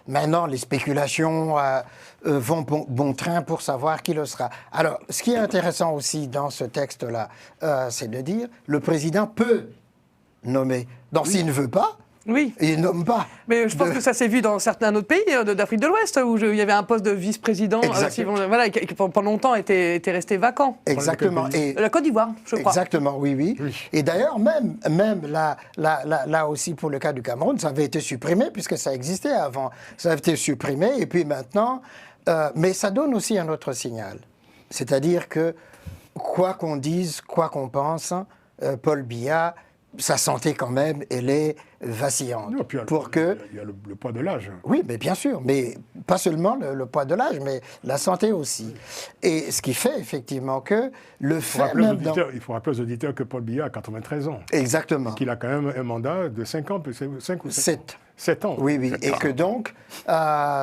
maintenant, les spéculations vont bon train pour savoir qui le sera. Alors, ce qui est intéressant aussi dans ce texte-là, c'est de dire le président peut nommer. Donc, s'il ne veut pas, Oui. Il nomme pas. Mais je pense que ça s'est vu dans certains autres pays d'Afrique de l'Ouest où il y avait un poste de vice-président voilà, qui pendant longtemps était resté vacant. Exactement. Et La Côte d'Ivoire, je crois. exactement, oui. Et d'ailleurs, même là aussi pour le cas du Cameroun, ça avait été supprimé puisque ça existait avant. Ça avait été supprimé et puis maintenant, mais ça donne aussi un autre signal. C'est-à-dire que quoi qu'on dise, quoi qu'on pense, Paul Biya, sa santé quand même, elle est vacillante. Non, puis, il y a le poids de l'âge. Oui, mais bien sûr, mais pas seulement le poids de l'âge, mais la santé aussi. Et ce qui fait effectivement que le fait même... Il faut rappeler aux auditeurs que Paul Biya a 93 ans. Exactement. Qu'il a quand même un mandat de 5 ans, 5 ou 7 ans. Oui, et que donc,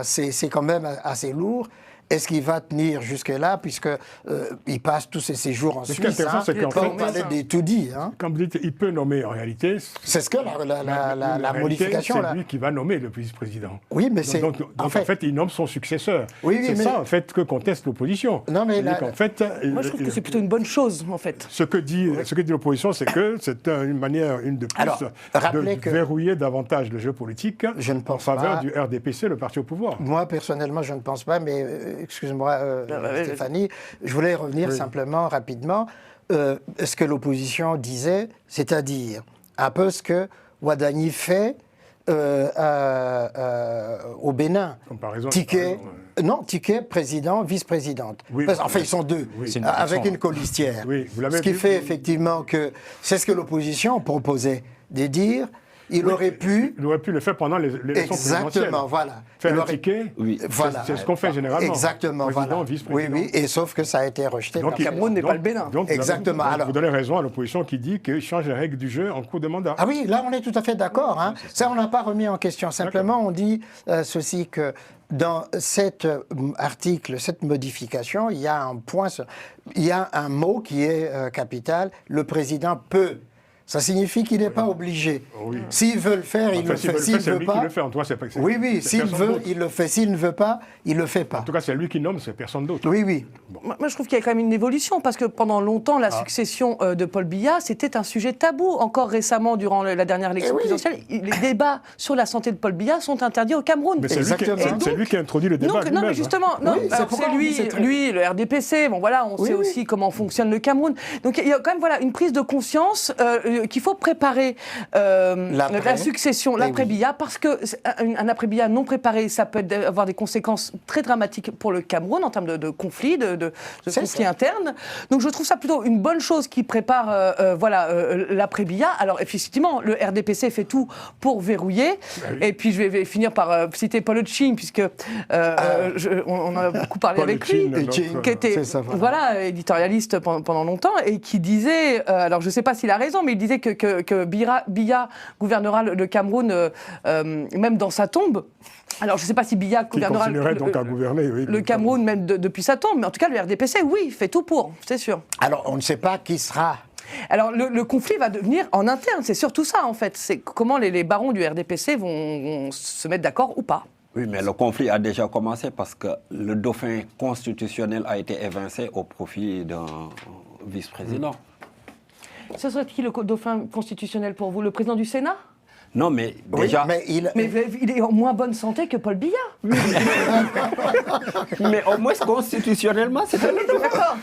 c'est quand même assez lourd. Est-ce qu'il va tenir jusque-là, puisqu'il passe tous ses séjours en Suisse? Ce qui est intéressant, c'est qu'en fait, on parlait des tout dit. Comme vous dites, il peut nommer en réalité. C'est ce que la modification. C'est lui qui va nommer le vice-président. Oui, mais c'est. Donc, en fait, il nomme son successeur. C'est ça, en fait, que conteste l'opposition. Non, mais moi, je trouve que c'est plutôt une bonne chose, en fait. Ce que dit l'opposition, c'est que c'est une manière, une de plus, de verrouiller davantage le jeu politique en faveur du RDPC, le parti au pouvoir. Moi, personnellement, je ne pense pas, mais excuse-moi, Stéphanie, je voulais revenir simplement, rapidement, ce que l'opposition disait, c'est-à-dire un peu ce que Ouadani fait au Bénin. Comparaison. Ticket, président, vice-présidente. Oui, enfin, ils sont deux, avec une colistière. Oui, ce qui fait effectivement que c'est ce que l'opposition proposait, de dire... Il aurait pu le faire pendant l'élection présidentielle. Exactement, voilà. Faire le ticket, voilà. C'est ce qu'on fait généralement. Exactement, président, vice-président. Oui, et sauf que ça a été rejeté. Donc, le Cameroun n'est pas le Bénin. Exactement. Vous donnez raison à l'opposition qui dit qu'il change les règles du jeu en cours de mandat. Ah oui, là on est tout à fait d'accord. Hein. Ça, on n'a pas remis en question. Simplement, on dit ceci que dans cet article, cette modification, il y a un mot qui est capital. Le président peut. Ça signifie qu'il n'est pas obligé. Oui. S'il veut le faire, il le fait. S'il ne veut pas, oui, s'il veut, il le fait. S'il ne veut pas, il le fait pas. En tout cas, c'est lui qui nomme, c'est personne d'autre. Oui. Bon. Moi, je trouve qu'il y a quand même une évolution, parce que pendant longtemps, la succession de Paul Biya, c'était un sujet tabou. Encore récemment, durant la dernière élection présidentielle, les débats sur la santé de Paul Biya sont interdits au Cameroun. Mais c'est lui qui a introduit le débat. Non, mais justement, c'est lui, le RDPC. Bon, voilà, on sait aussi comment fonctionne le Cameroun. Donc, il y a quand même une prise de conscience qu'il faut préparer la succession, l'après-Biya, parce qu'un après-Biya non préparé, ça peut avoir des conséquences très dramatiques pour le Cameroun en termes de conflits, de conflits internes. Donc je trouve ça plutôt une bonne chose qui prépare l'après-Biya. Alors effectivement, le RDPC fait tout pour verrouiller. Et puis je vais finir par citer Paul Ching, puisque on a beaucoup parlé avec lui, qui était éditorialiste pendant longtemps et qui disait, alors je ne sais pas s'il a raison, mais il disait que Biya gouvernera le Cameroun même dans sa tombe. Alors, je ne sais pas si Biya gouvernera le Cameroun même depuis sa tombe, mais en tout cas, le RDPC, oui, fait tout pour, c'est sûr. Alors, on ne sait pas qui sera. Alors, le conflit va devenir en interne, c'est surtout ça, en fait. C'est comment les barons du RDPC vont se mettre d'accord ou pas. Oui, mais le conflit a déjà commencé parce que le dauphin constitutionnel a été évincé au profit d'un vice-président. Ce serait qui le dauphin constitutionnel pour vous? Le président du Sénat? Non, mais déjà... Mais il est en moins bonne santé que Paul Biya. Mais au moins, constitutionnellement, c'était le dauphin.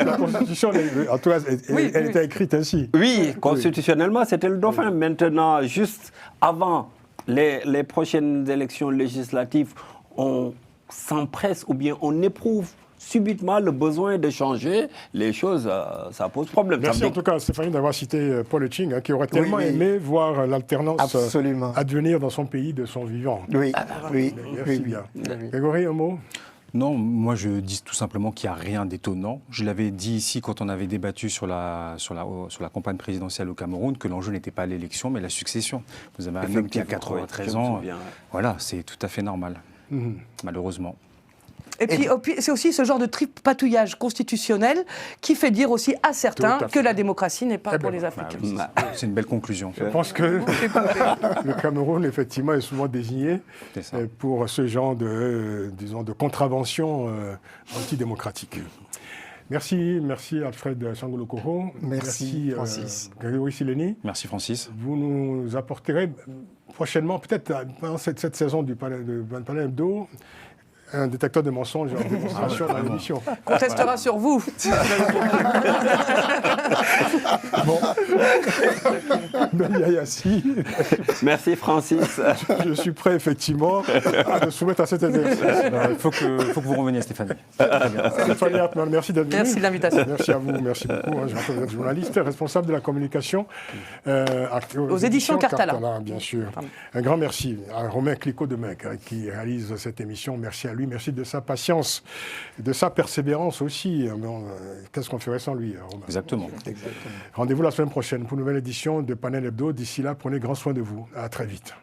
La Constitution, en tout cas, elle était écrite ainsi. Oui, constitutionnellement, c'était le dauphin. Maintenant, juste avant les prochaines élections législatives, on s'empresse ou bien on éprouve subitement le besoin de changer les choses, ça pose problème. Merci en tout cas, Stéphanie, d'avoir cité Paul Ching, qui aurait tellement aimé voir l'alternance advenir dans son pays de son vivant. Oui. Merci bien. Grégory, un mot? Non, moi je dis tout simplement qu'il n'y a rien d'étonnant. Je l'avais dit ici quand on avait débattu sur la campagne présidentielle au Cameroun, que l'enjeu n'était pas l'élection mais la succession. Vous avez un homme qui a 93 ans, voilà, c'est tout à fait normal, malheureusement. Et puis c'est aussi ce genre de tripatouillage constitutionnel qui fait dire aussi à certains que la démocratie n'est pas pour les Africains. C'est une belle conclusion. Je pense que le Cameroun, effectivement, est souvent désigné pour ce genre de contravention antidémocratique. Merci Alfred Sangolokoro. Merci, Francis. Grégory Sileni. Merci Francis. Vous nous apporterez prochainement, peut-être pendant cette saison du Palais Hebdo, un détecteur de mensonges en démonstration dans l'émission. On testera sur vous. Bon. Belia Yassi, Merci Francis. je suis prêt effectivement à me soumettre à cet exercice. Il faut que vous reveniez, Stéphanie. Très bien. Stéphanie Hartmann, merci d'être venue. Merci de l'invitation. Merci à vous, merci beaucoup. Je rappelle que vous êtes journaliste, responsable de la communication aux éditions Cartala. Bien sûr. Pardon. Un grand merci à Romain Clicquot de Mec qui réalise cette émission. Merci à lui, merci de sa patience, de sa persévérance aussi. Qu'est-ce qu'on ferait sans lui, Romain? Exactement. Rendez-vous la semaine prochaine pour une nouvelle édition de Panel Hebdo. D'ici là, prenez grand soin de vous. À très vite.